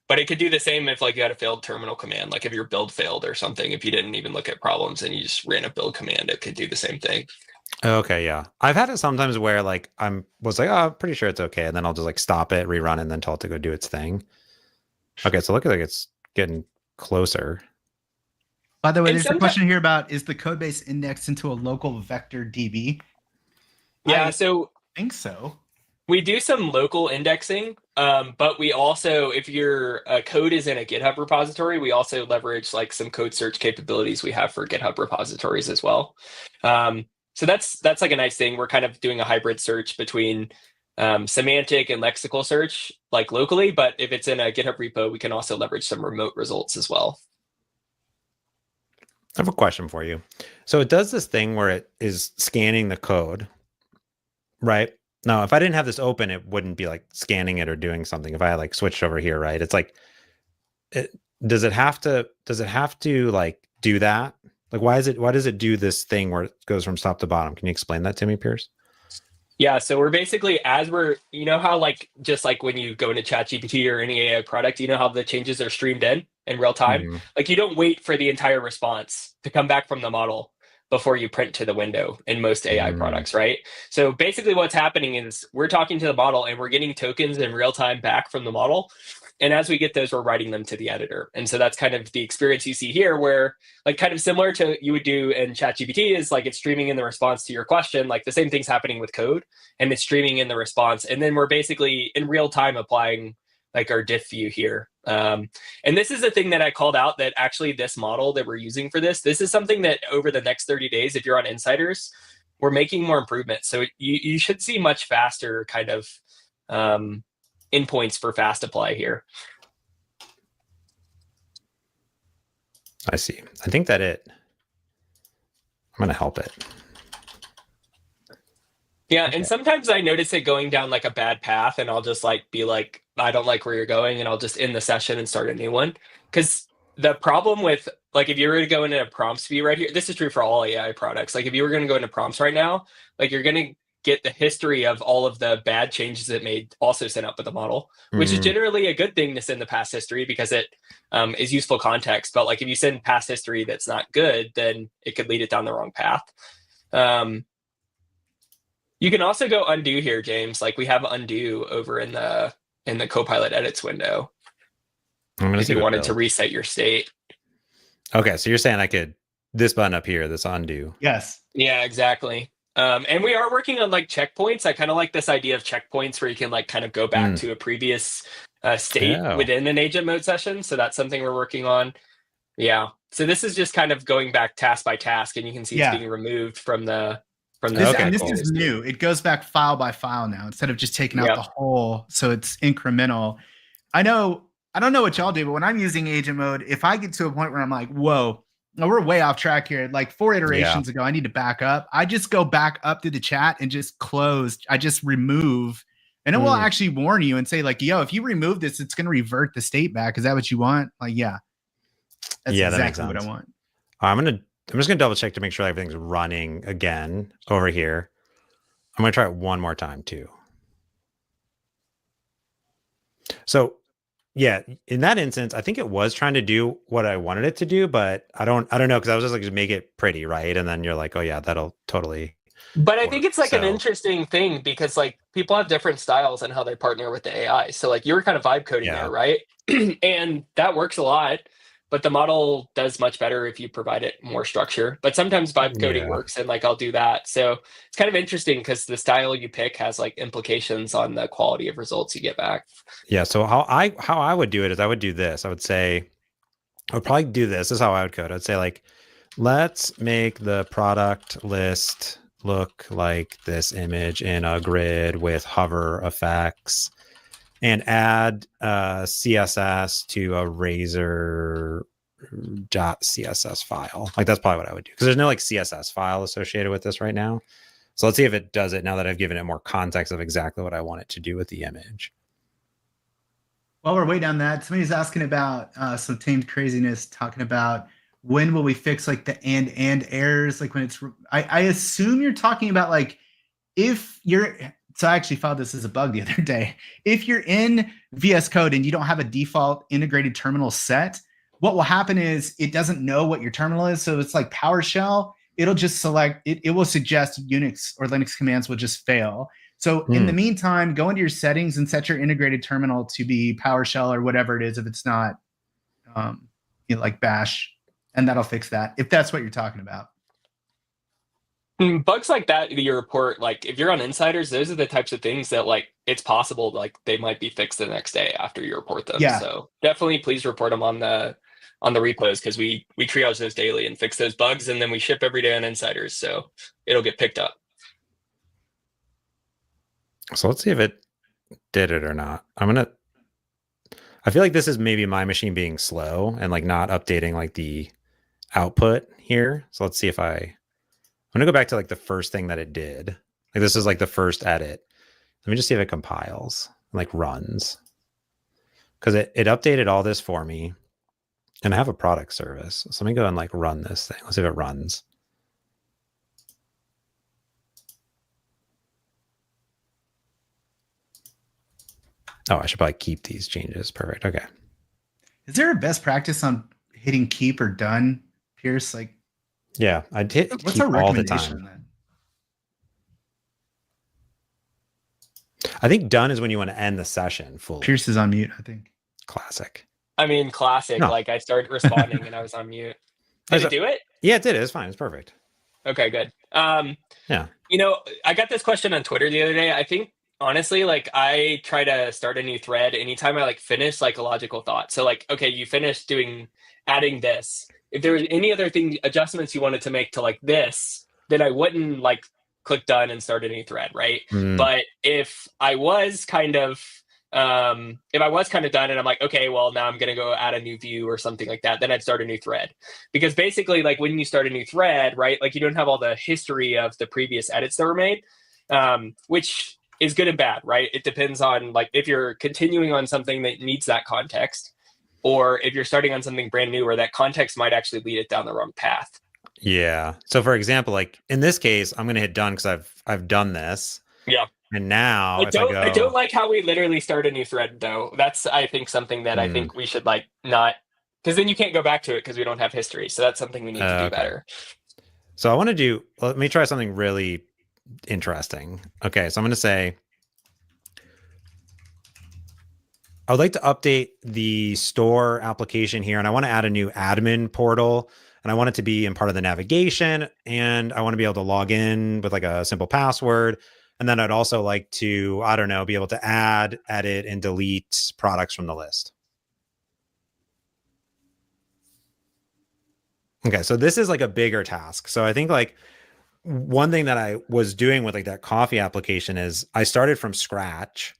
But it could do the same if like you had a failed terminal command, like if your build failed or something, if you didn't even look at problems and you just ran a build command, it could do the same thing. Okay, yeah. I've had it sometimes where like I'm pretty sure it's okay. And then I'll just like stop it, rerun, and then tell it to go do its thing. Okay, so look like it's getting closer. By the way, there's a question here about, is the code base indexed into a local vector DB? Yeah, I think so. We do some local indexing, but we also, if your code is in a GitHub repository, we also leverage like some code search capabilities we have for GitHub repositories as well. So that's like a nice thing. We're kind of doing a hybrid search between semantic and lexical search, like locally, but if it's in a GitHub repo, we can also leverage some remote results as well. I have a question for you. So it does this thing where it is scanning the code, right? Now, if I didn't have this open, it wouldn't be like scanning it or doing something. If I had like switched over here, right? It's like, does it have to like do that? Like, why does it do this thing where it goes from top to bottom? Can you explain that to me, Pierce? Yeah, so we're basically, you know how like, just like when you go into ChatGPT or any AI product, you know how the changes are streamed in real time? Like, you don't wait for the entire response to come back from the model before you print to the window in most AI products, right? So basically what's happening is we're talking to the model and we're getting tokens in real time back from the model. And as we get those, we're writing them to the editor. And so that's kind of the experience you see here, where like kind of similar to you would do in ChatGPT is like it's streaming in the response to your question, like the same thing's happening with code, and it's streaming in the response. And then we're basically in real time applying like our diff view here. And this is the thing that I called out, that actually this model that we're using for this is something that over the next 30 days, if you're on Insiders, we're making more improvements. So you should see much faster kind of endpoints for fast apply here. I see. I think that I'm going to help it. Yeah, and sometimes I notice it going down like a bad path, and I'll just like be like, I don't like where you're going, and I'll just end the session and start a new one. Because the problem with, like, if you were to go into a prompts view right here, this is true for all AI products. Like, if you were going to go into prompts right now, like, you're going to get the history of all of the bad changes it made also sent up with the model, which is Mhm. generally a good thing to send the past history because it is useful context. But like if you send past history that's not good, then it could lead it down the wrong path. You can also go undo here, James. Like we have undo over in the Copilot edits window I'm gonna if see you what wanted to build. reset your state. Okay, so you're saying I could this button up here, this undo. Yes. Yeah, exactly. And we are working on like checkpoints. I kind of like this idea of checkpoints where you can like kind of go back to a previous state Oh. within an agent mode session. So that's something we're working on. Yeah. So this is just kind of going back task by task, and you can see Yeah. it's being removed from the This, Okay, and this cool. is new. It goes back file by file now instead of just taking out Yep. the whole. So it's incremental. I don't know what y'all do, but when I'm using agent mode, if I get to a point where I'm like, whoa, no, we're way off track here. Like 4 iterations ago, I need to back up. I just go back up to the chat and just close. I just remove, and it will actually warn you and say like, yo, if you remove this, it's going to revert the state back. Is that what you want? Like, yeah, that's Yeah, that makes exactly what I sense. want. I'm just gonna double check to make sure everything's running again over here. I'm gonna try it one more time too. So yeah, in that instance, I think it was trying to do what I wanted it to do, but I don't know because I was just like, just make it pretty, right? And then you're like, oh yeah, that'll totally. But I think work. it's like an So- interesting thing because like people have different styles and how they partner with the AI. So like you were kind of vibe coding Yeah. there, right? And that works a lot, but the model does much better if you provide it more structure. But sometimes vibe coding Yeah. works, and like I'll do that. So it's kind of interesting because the style you pick has like implications on the quality of results you get back. Yeah. So how I would do it is I would do this. I would say I would probably do this. This is how I would code. I'd say like, let's make the product list look like this image in a grid with hover effects and add CSS to a razor.css file. Like that's probably what I would do because there's no like CSS file associated with this right now. So let's see if it does it now that I've given it more context of exactly what I want it to do with the image. While we're waiting on that, somebody's asking about some tamed craziness, talking about when will we fix like the and errors, like when it's. I assume you're talking about like if you're. So I actually found this as a bug the other day. If you're in VS Code and you don't have a default integrated terminal set, what will happen is it doesn't know what your terminal is. So it's like PowerShell. It'll just select it. It will suggest Unix or Linux commands will just fail. So in the meantime, go into your settings and set your integrated terminal to be PowerShell or whatever it is if it's not like Bash, and that'll fix that if that's what you're talking about. Bugs like that you report, like if you're on Insiders, those are the types of things that like it's possible like they might be fixed the next day after you report them. Yeah. So definitely please report them on the repos because we triage those daily and fix those bugs, and then we ship every day on Insiders, so it'll get picked up. So let's see if it did it or not. I feel like this is maybe my machine being slow and like not updating like the output here. So let's see if I'm gonna go back to like the first thing that it did. Like this is like the first edit. Let me just see if it compiles, like runs. Because it updated all this for me. And I have a product service. So let me go and like run this thing. Let's see if it runs. Oh, I should probably keep these changes. Perfect. Okay. Is there a best practice on hitting keep or done, Pierce? Like, yeah, I'd hit what's keep our all the recommendation time. then? I think done is when you want to end the session fully. Pierce is on mute, I think. Classic. I mean, classic. No. Like I started responding and I was on mute. Did it do it? Yeah, it did. It's fine. It's perfect. Okay, good. Yeah. You know, I got this question on Twitter the other day. I think honestly, like I try to start a new thread anytime I like finish like a logical thought. So like, okay, you finished adding this. If there was any other adjustments you wanted to make to like this, then I wouldn't like click done and start a new thread, right? But if I was kind of done and I'm like, okay, well now I'm gonna go add a new view or something like that, then I'd start a new thread. Because basically like when you start a new thread, right, like you don't have all the history of the previous edits that were made, which is good and bad, right? It depends on like if you're continuing on something that needs that context, or if you're starting on something brand new where that context might actually lead it down the wrong path. Yeah. So for example, like in this case, I'm gonna hit done because I've done this. Yeah. And now I don't like how we literally start a new thread though. That's I think something that I think we should like not, because then you can't go back to it because we don't have history. So that's something we need to do better. So I want to do, let me try something really interesting. Okay, so I'm going to say, I would like to update the store application here, and I want to add a new admin portal, and I want it to be in part of the navigation, and I want to be able to log in with like a simple password. And then I'd also like to, I don't know, be able to add, edit, and delete products from the list. Okay, so this is like a bigger task. So I think like one thing that I was doing with like that coffee application is I started from scratch,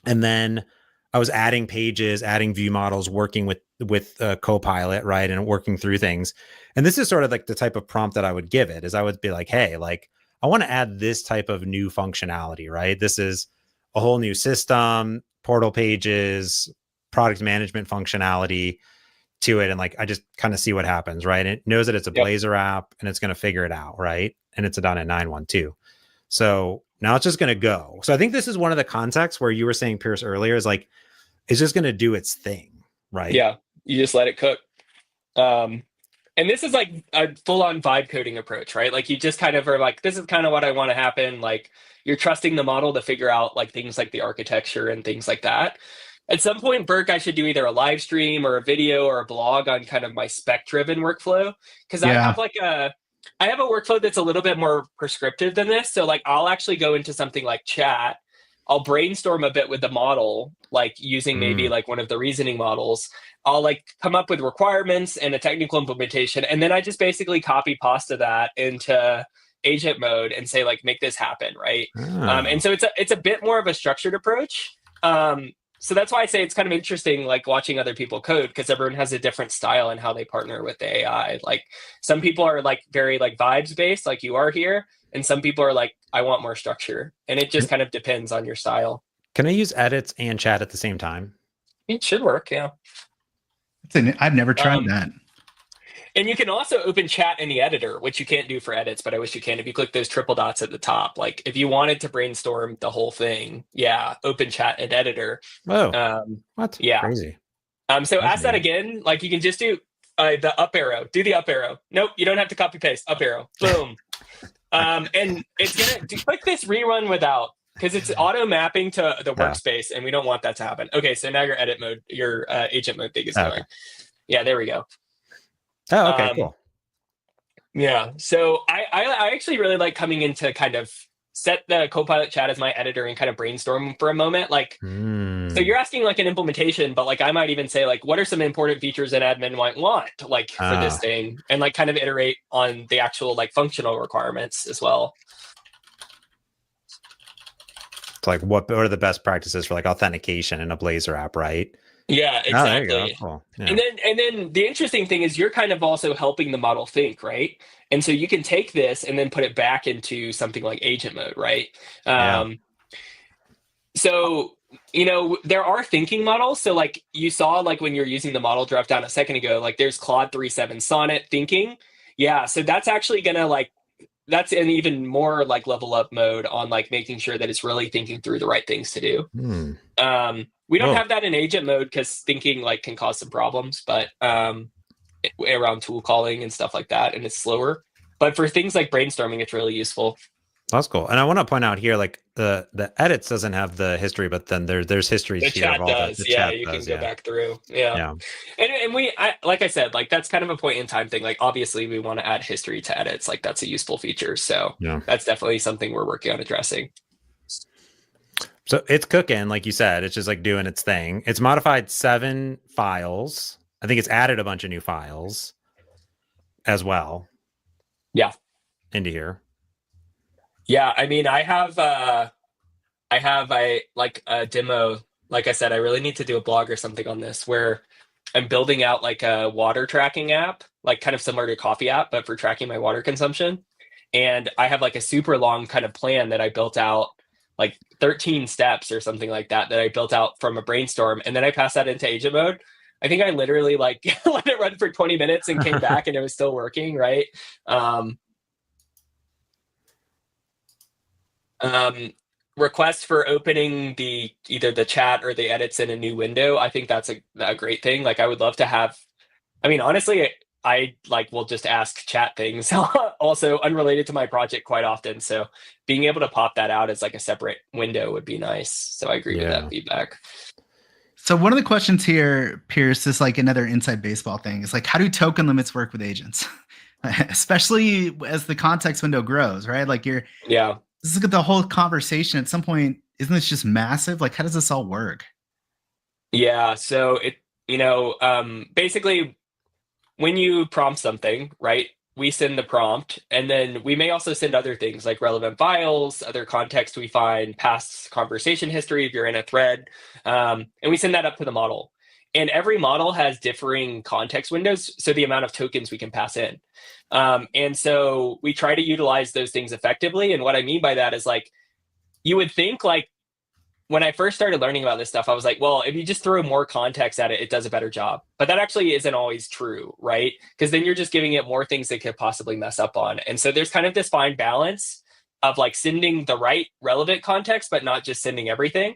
and then I was adding pages, adding view models, working with Copilot, right, and working through things. And this is sort of like the type of prompt that I would give it, is I would be like, hey, like I want to add this type of new functionality, right? This is a whole new system, portal pages, product management functionality to it, and like I just kind of see what happens, right? It knows that it's a Blazor app, and it's going to figure it out, right? And it's a .NET 9.1.2. So now it's just going to go. So I think this is one of the contexts where you were saying, Pierce, earlier, is like it's just going to do its thing, right? Yeah, you just let it cook. And this is like a full-on vibe coding approach, right? Like you just kind of are like, this is kind of what I want to happen. Like you're trusting the model to figure out like things like the architecture and things like that. At some point, Burke, I should do either a live stream or a video or a blog on kind of my spec-driven workflow, because I have a workflow that's a little bit more prescriptive than this. So like I'll actually go into something like chat. I'll brainstorm a bit with the model, like using maybe like one of the reasoning models. I'll like come up with requirements and a technical implementation. And then I just basically copy pasta that into agent mode and say like, make this happen, right? And so it's a bit more of a structured approach. So that's why I say it's kind of interesting, like watching other people code, because everyone has a different style in how they partner with the AI. Like some people are like very like vibes based, like you are here. And some people are like, I want more structure. And it just kind of depends on your style. Can I use edits and chat at the same time? It should work, yeah. I've never tried that. And you can also open chat in the editor, which you can't do for edits, but I wish you can. If you click those triple dots at the top, like if you wanted to brainstorm the whole thing, yeah, open chat in editor. Oh, what? Yeah. Crazy. So ask that again. Like you can just do the up arrow. Do the up arrow. Nope, you don't have to copy paste. Up arrow. Boom. And it's gonna click this rerun without, because it's auto mapping to the workspace, and we don't want that to happen. Okay, so now your edit mode, your agent mode thing is going. Yeah, there we go. Oh, okay, cool. Yeah, so I actually really like coming in to kind of set the Copilot chat as my editor and kind of brainstorm for a moment. Like, so you're asking like an implementation, but like I might even say like, what are some important features an admin might want like for this thing, and like kind of iterate on the actual like functional requirements as well. It's like what are the best practices for like authentication in a Blazor app, right? Yeah, exactly. There you go. Cool. Yeah. And then the interesting thing is you're kind of also helping the model think, right? And so you can take this and then put it back into something like agent mode, right? So, you know, there are thinking models. So like you saw, like when you're using the model drop down a second ago, like there's Claude 3.7 Sonnet thinking. Yeah, so that's actually gonna like, that's an even more like level up mode on like making sure that it's really thinking through the right things to do. We don't have that in agent mode because thinking like can cause some problems, but around tool calling and stuff like that, and it's slower. But for things like brainstorming, it's really useful. That's cool. And I want to point out here, like the edits doesn't have the history, but then there's history. The chat does. The you can go back through. Yeah. And like I said, like that's kind of a point in time thing. Like obviously we want to add history to edits. Like that's a useful feature. So that's definitely something we're working on addressing. So it's cooking, like you said. It's just like doing its thing. It's modified 7 files. I think it's added a bunch of new files as well. Yeah. Into here. Yeah, I mean, I have like a demo. Like I said, I really need to do a blog or something on this where I'm building out like a water tracking app, like kind of similar to a coffee app, but for tracking my water consumption. And I have like a super long kind of plan that I built out, like 13 steps or something like that I built out from a brainstorm. And then I pass that into agent mode. I think I literally like let it run for 20 minutes and came back and it was still working, right? Request for opening either the chat or the edits in a new window. I think that's a great thing. Like I would love to have, I mean, honestly, I like will just ask chat things also unrelated to my project quite often. So being able to pop that out as like a separate window would be nice. So I agree with that feedback. So one of the questions here, Pierce, is like another inside baseball thing. Is like, how do token limits work with agents? Especially as the context window grows, right? Like let's look at the whole conversation. At some point, isn't this just massive? Like, how does this all work? Yeah. So basically when you prompt something, right, we send the prompt, and then we may also send other things like relevant files, other context we find, past conversation history if you're in a thread, and we send that up to the model. And every model has differing context windows, so the amount of tokens we can pass in. And so we try to utilize those things effectively. And what I mean by that is like, you would think like, when I first started learning about this stuff, I was like, well, if you just throw more context at it, it does a better job. But that actually isn't always true, right? Because then you're just giving it more things it could possibly mess up on. And so there's kind of this fine balance of like sending the right relevant context, but not just sending everything.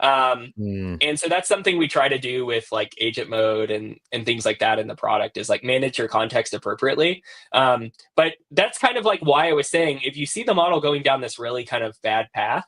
And so that's something we try to do with like agent mode and things like that in the product, is like manage your context appropriately. But that's kind of like why I was saying, if you see the model going down this really kind of bad path,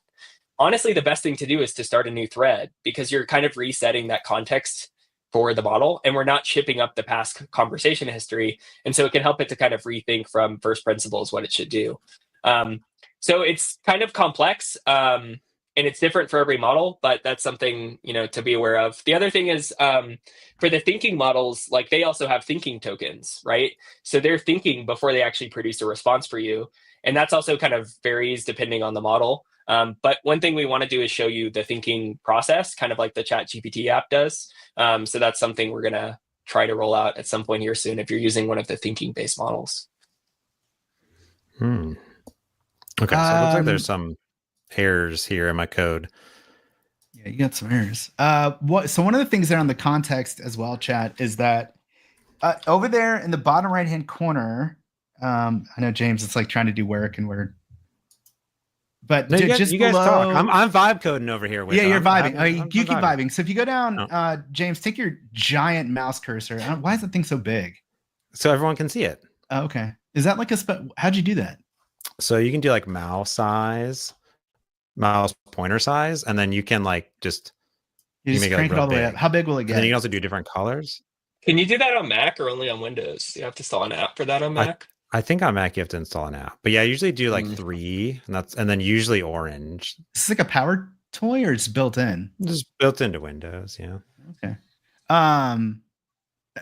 honestly, the best thing to do is to start a new thread, because you're kind of resetting that context for the model, and we're not chipping up the past conversation history. And so it can help it to kind of rethink from first principles what it should do. So it's kind of complex, and it's different for every model, but that's something, to be aware of. The other thing is, for the thinking models, like they also have thinking tokens, right? So they're thinking before they actually produce a response for you. And that's also kind of varies depending on the model. But one thing we want to do is show you the thinking process, kind of like the ChatGPT app does. So that's something we're going to try to roll out at some point here soon if you're using one of the thinking-based models. Okay, so it looks like there's some errors here in my code. Yeah, you got some errors. So one of the things there on the context as well, chat, is that over there in the bottom right-hand corner, I know, James, it's like trying to do work and we're... But no, just you guys below, talk. I'm vibe coding over here. You're vibing. You keep vibing. vibing. So if you go down, James, take your giant mouse cursor. Why is that thing so big? So everyone can see it. Oh, okay. Is that like how'd you do that? So you can do like mouse pointer size, and then you can like you make crank it all the way up. How big will it get? And then you can also do different colors. Can you do that on Mac or only on Windows? You have to install an app for that on Mac? I think on Mac you have to install an app, but yeah, I usually do like 3, and then usually orange. Is this like a power toy or it's built in? Just built into Windows, yeah. Okay.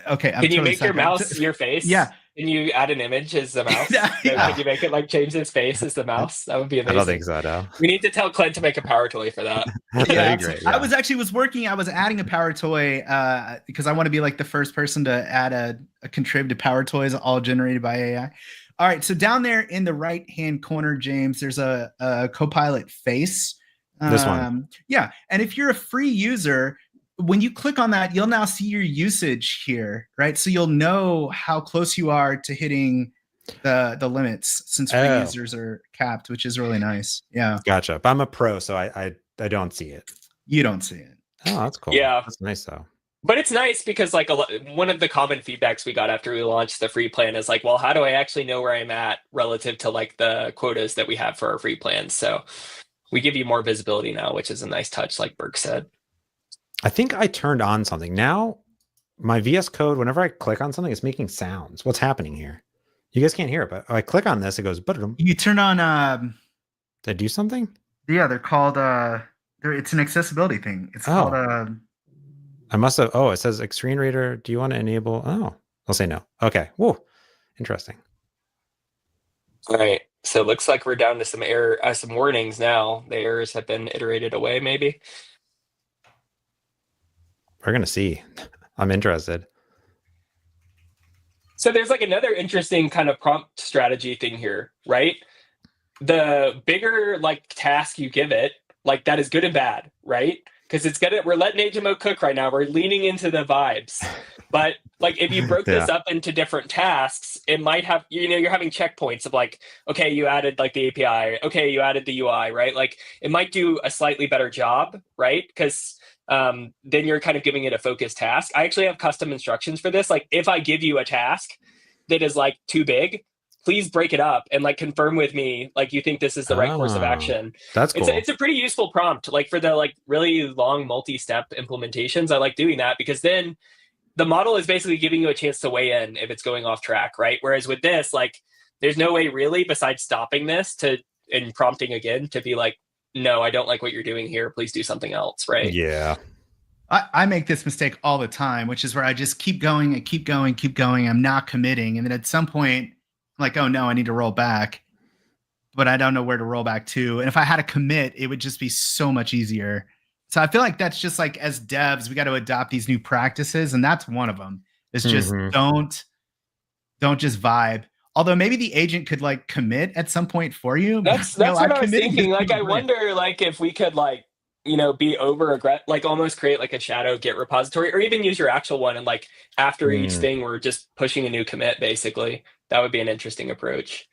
Okay. Can you make your mouse your face? Yeah. Can you add an image as the mouse? Yeah. Can you make it like change his face as the mouse? That would be amazing. I don't think so, no. We need to tell Clint to make a power toy for that. Yeah, great. I was adding a power toy because I want to be like the first person to add a contrib to power toys, all generated by AI. All right, so down there in the right-hand corner, James, there's a Copilot face. This one. Yeah, and if you're a free user, when you click on that, you'll now see your usage here, right? So you'll know how close you are to hitting the limits, since free users are capped, which is really nice. Yeah. Gotcha. But I'm a pro, so I don't see it. You don't see it. Oh, that's cool. Yeah. That's nice though. But it's nice because like one of the common feedbacks we got after we launched the free plan is like, well, how do I actually know where I'm at relative to like the quotas that we have for our free plans? So we give you more visibility now, which is a nice touch, like Burke said. I think I turned on something. Now my VS Code, whenever I click on something, it's making sounds. What's happening here? You guys can't hear it, but I click on this, it goes, ba-dum. You turn on Did I do something? Yeah, they're called it's an accessibility thing. It's called I must have it says Extreme Reader. Do you want to enable? Oh, I'll say no. Okay. Whoa. Interesting. All right. So it looks like we're down to some some warnings now. The errors have been iterated away, maybe. We're gonna see. I'm interested. So there's like another interesting kind of prompt strategy thing here, right? The bigger like task you give it, like that is good and bad, right? because we're letting HMO cook right now. We're leaning into the vibes. But like, if you broke this up into different tasks, it might have, you're having checkpoints of like, okay, you added like the API. Okay, you added the UI, right? Like it might do a slightly better job, right? Because then you're kind of giving it a focused task. I actually have custom instructions for this. Like if I give you a task that is like too big, please break it up and like confirm with me like you think this is the right course of action. That's cool. It's a pretty useful prompt. Like for the like really long multi-step implementations, I like doing that because then the model is basically giving you a chance to weigh in if it's going off track, right? Whereas with this, like there's no way really besides stopping this and prompting again to be like, no, I don't like what you're doing here. Please do something else, right? Yeah. I make this mistake all the time, which is where I just keep going and keep going. I'm not committing. And then at some point, I'm like, oh no, I need to roll back. But I don't know where to roll back to. And if I had to commit, it would just be so much easier. So I feel like that's just like as devs, we got to adopt these new practices. And that's one of them. It's just don't just vibe. Although maybe the agent could like commit at some point for you. That's what I was thinking. Like, I wonder like if we could like, be over aggressive, like almost create like a shadow Git repository or even use your actual one. And like after each thing, we're just pushing a new commit, basically. That would be an interesting approach.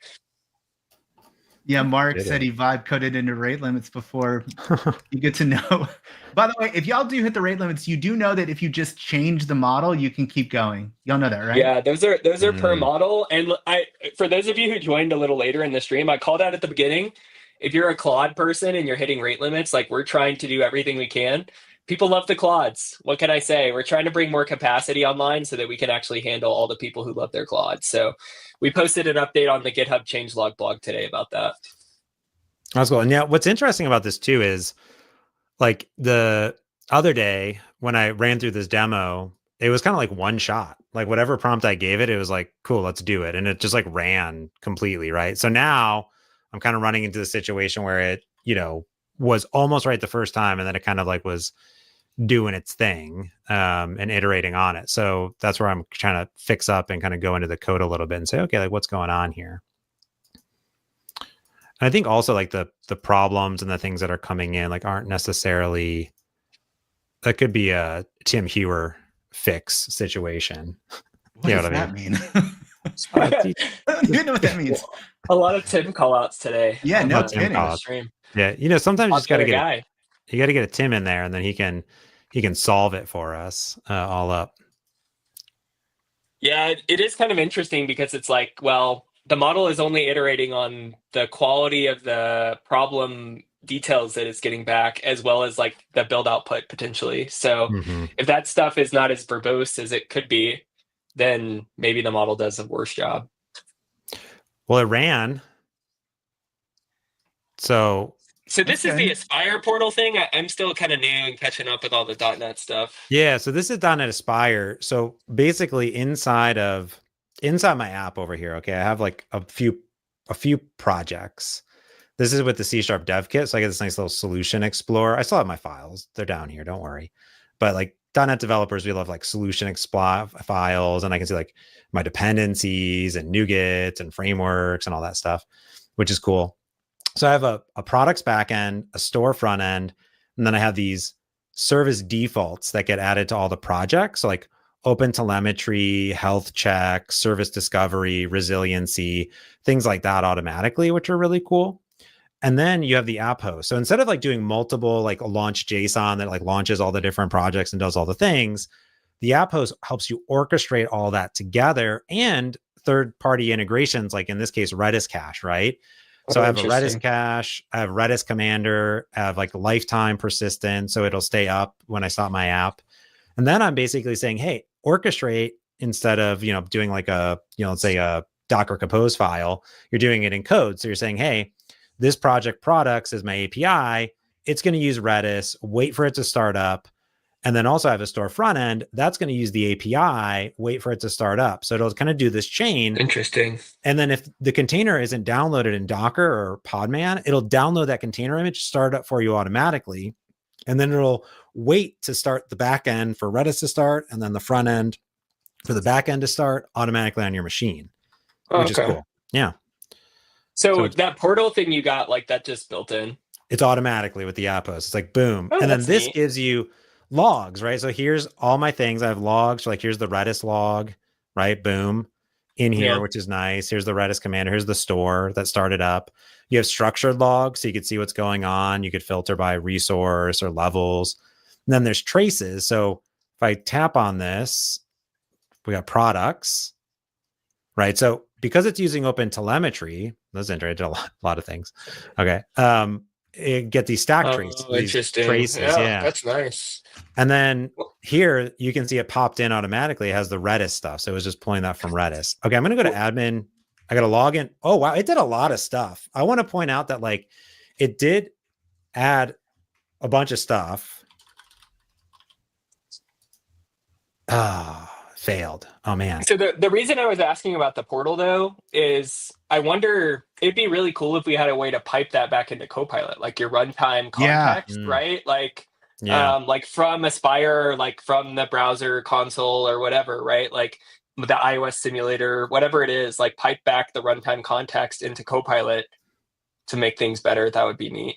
Yeah, Mark said he vibe coded into rate limits before. You get to know. By the way, if y'all do hit the rate limits, you do know that if you just change the model, you can keep going. Y'all know that, right? Yeah, those are per model. And for those of you who joined a little later in the stream, I called out at the beginning, if you're a Claude person and you're hitting rate limits, like we're trying to do everything we can. People love the Claudes. What can I say? We're trying to bring more capacity online so that we can actually handle all the people who love their Claude. So we posted an update on the GitHub changelog blog today about that. That's cool. And yeah, what's interesting about this too is like the other day when I ran through this demo, it was kind of like one shot. Like whatever prompt I gave it, it was like, cool, let's do it. And it just like ran completely, right? So now I'm kind of running into the situation where it, was almost right the first time. And then it kind of like was doing its thing and iterating on it. So that's where I'm trying to fix up and kind of go into the code a little bit and say, okay, like what's going on here? And I think also like the problems and the things that are coming in like aren't necessarily, that could be a Tim Hewer fix situation. What does that mean? I don't even know what that means. A lot of Tim call outs today. Yeah, no Tim kidding. Yeah, sometimes you just gotta get you gotta get a Tim in there and then he can solve it for us all up. Yeah, it is kind of interesting because it's like, well, the model is only iterating on the quality of the problem details that it's getting back, as well as like the build output potentially. So if that stuff is not as verbose as it could be, then maybe the model does a worse job. Well, it ran. So this is the Aspire portal thing. I'm still kind of new and catching up with all the .NET stuff. Yeah, so this is .NET Aspire. So basically inside my app over here, okay, I have like a few projects. This is with the C# dev kit. So I get this nice little solution explorer. I still have my files. They're down here. Don't worry. But like .NET developers, we love like solution explorer files. And I can see like my dependencies and NuGet and frameworks and all that stuff, which is cool. So I have a products backend, a store front end, and then I have these service defaults that get added to all the projects. So like open telemetry, health check, service discovery, resiliency, things like that automatically, which are really cool. And then you have the app host. So instead of like doing multiple, like a launch JSON that like launches all the different projects and does all the things, the app host helps you orchestrate all that together and third-party integrations, like in this case, Redis cache, right? So I have a Redis cache, I have Redis Commander, I have like lifetime persistent, so it'll stay up when I stop my app. And then I'm basically saying, hey, orchestrate instead of, doing like a, let's say a Docker Compose file, you're doing it in code. So you're saying, hey, this project products is my API. It's going to use Redis, wait for it to start up. And then also I have a store front end that's going to use the API, wait for it to start up. So it'll kind of do this chain. Interesting. And then if the container isn't downloaded in Docker or Podman, it'll download that container image, start up for you automatically. And then it'll wait to start the back end for Redis to start, and then the front end for the back end to start automatically on your machine, which is cool. Yeah. So that portal thing you got, like that just built in? it's automatically with the outpost. It's like boom. Oh, And then that's this neat. gives you logs, right? So here's all my things. I have logs. Like here's the Redis log, right? Boom. In here, Yeah. which is nice. Here's the Redis commander. Here's the store that started up. You have structured logs, so you could see what's going on. You could filter by resource or levels. And then there's traces. So if I tap on this, we got products, right? So because it's using open telemetry, that's interesting, a lot of things. Okay. It get these stack traces, these Interesting. traces. Yeah. That's nice. And then here you can see it popped in automatically. It has the Redis stuff. So it was just pulling that from Redis. Okay. I'm going to go to admin. I got to log in. Oh, wow. It did a lot of stuff. I want to point out that like it did add a bunch of stuff. Failed. Oh man. So the reason I was asking about the portal though is I wonder it'd be really cool if we had a way to pipe that back into Copilot, like your runtime context, right? Like like from Aspire, like from the browser console or whatever, right? Like the iOS simulator, whatever it is, like pipe back the runtime context into Copilot to make things better. That would be neat.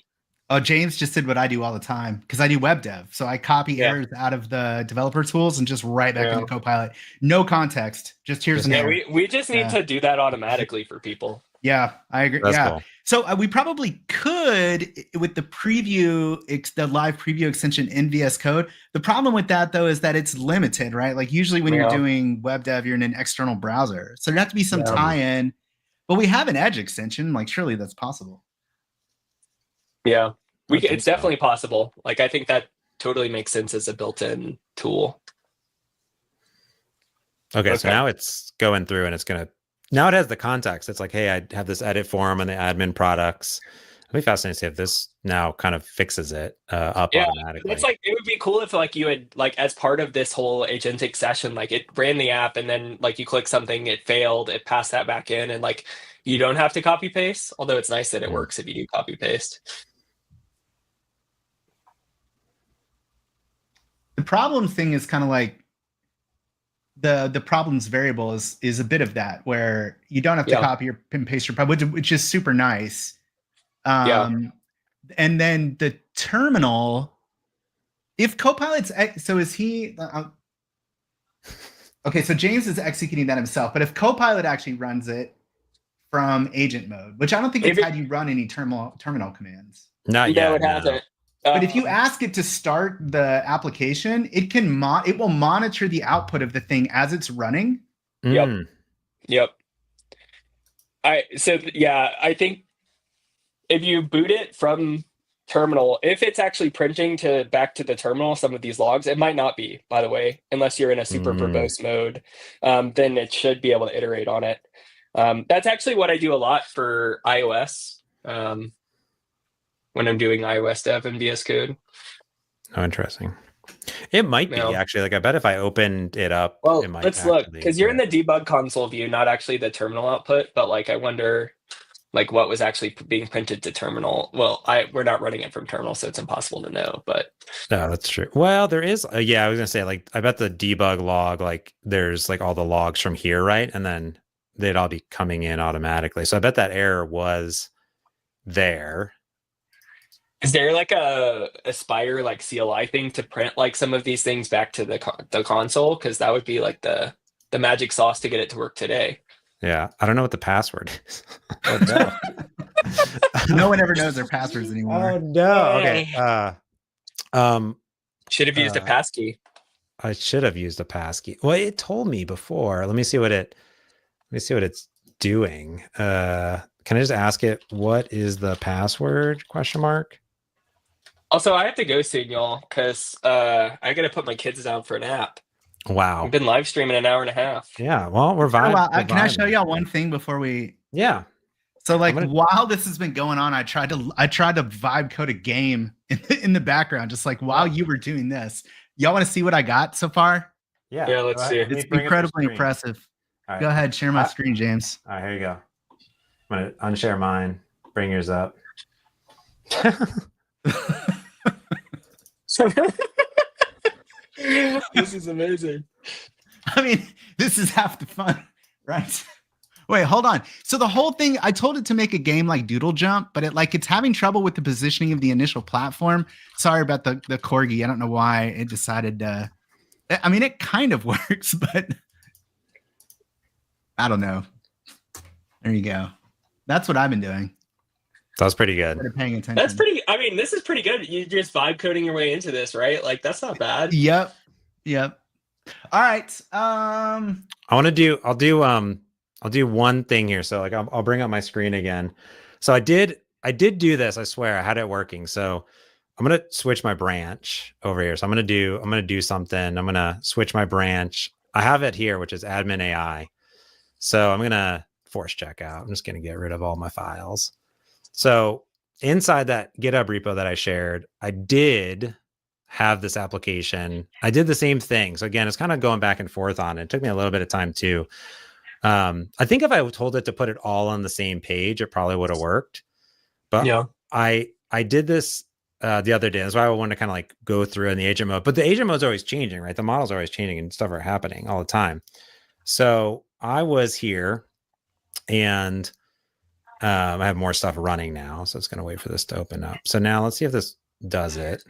Oh, James just did what I do all the time because I do web dev. So I copy errors out of the developer tools and just write back into Copilot. No context. Just here's an error. We just need to do that automatically for people. Yeah, I agree. That's cool. So we probably could with the preview, the live preview extension in VS Code. The problem with that though is that it's limited, right? Like usually when you're doing web dev, you're in an external browser. So there has to be some tie-in. But we have an Edge extension. Like surely that's possible. Yeah. It's definitely possible. Like, I think that totally makes sense as a built-in tool. Okay, so now it's going through and it's going to, now it has the context. It's like, hey, I have this edit form on the admin products. I'd be fascinated to see if this now kind of fixes it up automatically. It's like, it would be cool if like you had like, as part of this whole agentic session, like it ran the app and then like you click something, it failed, it passed that back in and like, you don't have to copy paste. Although it's nice that it works if you do copy paste. The problem thing is kind of like the problems variable is a bit of that where you don't have to copy or paste your problem, which is super nice. And then the terminal, if Copilot's so is he? Okay, so James is executing that himself, but if Copilot actually runs it from agent mode, which I don't think it's had you run any terminal commands. Not yet. No, it hasn't. But if you ask it to start the application, it will monitor the output of the thing as it's running. Yep. I think if you boot it from terminal, if it's actually printing back to the terminal some of these logs, it might not be, by the way, unless you're in a super verbose mode. Then it should be able to iterate on it. That's actually what I do a lot for iOS. When I'm doing iOS dev in VS Code. Oh, interesting. It might be actually. Like I bet if I opened it up, it might. Let's look because you're in the debug console view, not actually the terminal output. But like, I wonder, like, what was actually being printed to terminal. Well, we're not running it from terminal, so it's impossible to know. But no, that's true. Well, there is. I was gonna say like I bet the debug log, like there's like all the logs from here, right? And then they'd all be coming in automatically. So I bet that error was there. Is there like a Aspire like CLI thing to print like some of these things back to the console? Because that would be like the magic sauce to get it to work today. Yeah, I don't know what the password is. Oh, no. No one ever knows their passwords anymore. Oh no. Okay. Should have used a passkey. I should have used a passkey. Well, it told me before. Let me see what it's doing. Can I just ask it what is the password? ? Also, I have to go soon, y'all, because I got to put my kids down for a nap. Wow. I've been live streaming an hour and a half. Yeah. Well, we're vibing. Can I show y'all one thing before we? Yeah. So like while this has been going on, I tried to vibe code a game in the background, just like while you were doing this. Y'all want to see what I got so far? Yeah. Yeah. Let's see. It's incredibly impressive. Right. Go ahead, share my screen, James. All right, here you go. I'm gonna unshare mine. Bring yours up. This is amazing. I mean, this is half the fun, right? Wait, hold on. So the whole thing, I told it to make a game like Doodle Jump, but it's having trouble with the positioning of the initial platform. Sorry about the corgi. I don't know why it decided to. I mean, it kind of works, but I don't know. There you go. That's what I've been doing. That was pretty good. Started paying attention. That's pretty. I mean, this is pretty good. You're just vibe coding your way into this, right? Like that's not bad. Yep. All right. I'll do one thing here. So like I'll bring up my screen again. So I did do this. I swear I had it working. So I'm gonna switch my branch over here. So I'm gonna do something. I'm gonna switch my branch. I have it here, which is admin AI. So I'm gonna force check out. I'm just gonna get rid of all my files. So inside that GitHub repo that I shared, I did have this application. I did the same thing. So again, it's kind of going back and forth on it. It took me a little bit of time too. I think if I told it to put it all on the same page, it probably would have worked. But yeah, I did this the other day. That's why I wanted to kind of like go through in the agent mode. But the agent mode is always changing, right? The models are always changing and stuff are happening all the time. So I was here and I have more stuff running now. So it's going to wait for this to open up. So now let's see if this does it.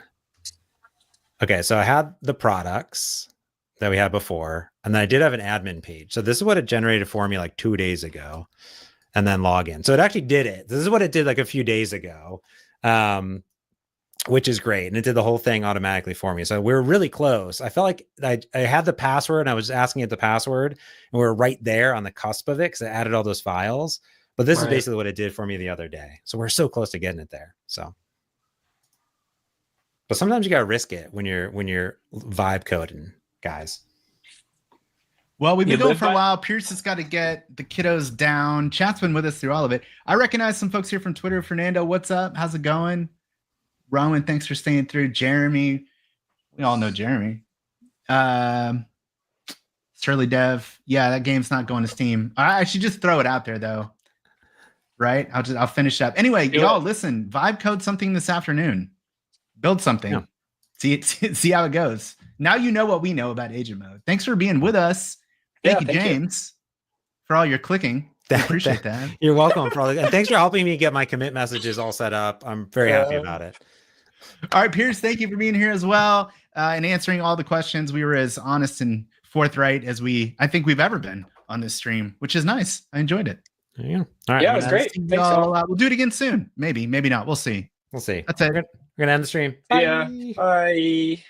Okay, so I had the products that we had before, and then I did have an admin page. So this is what it generated for me like 2 days ago, and then login. So it actually did it. This is what it did like a few days ago, which is great. And it did the whole thing automatically for me. So we were really close. I felt like I had the password, and I was asking it the password, and we were right there on the cusp of it because it added all those files. But this is basically what it did for me the other day. So we're so close to getting it there. So. But sometimes you gotta risk it when you're vibe coding, guys. Well, we've been going for a while. Pierce has got to get the kiddos down. Chat's been with us through all of it. I recognize some folks here from Twitter. Fernando, what's up? How's it going? Rowan, thanks for staying through. Jeremy, we all know Jeremy. Surly Dev, yeah, that game's not going to Steam. I should just throw it out there though, right? I'll finish up anyway. Y'all, listen, vibe code something this afternoon. Build something. Yeah. See how it goes. Now you know what we know about agent mode. Thanks for being with us. Thank you, James, for all your clicking. I appreciate that. You're welcome. And thanks for helping me get my commit messages all set up. I'm very happy about it. All right, Pierce, thank you for being here as well and answering all the questions. We were as honest and forthright as I think we've ever been on this stream, which is nice. I enjoyed it. Yeah. All right. Yeah, it was great. Thanks, we'll do it again soon. Maybe not. We'll see. We'll see. That's it. We're gonna end the stream. Bye. Yeah. Bye.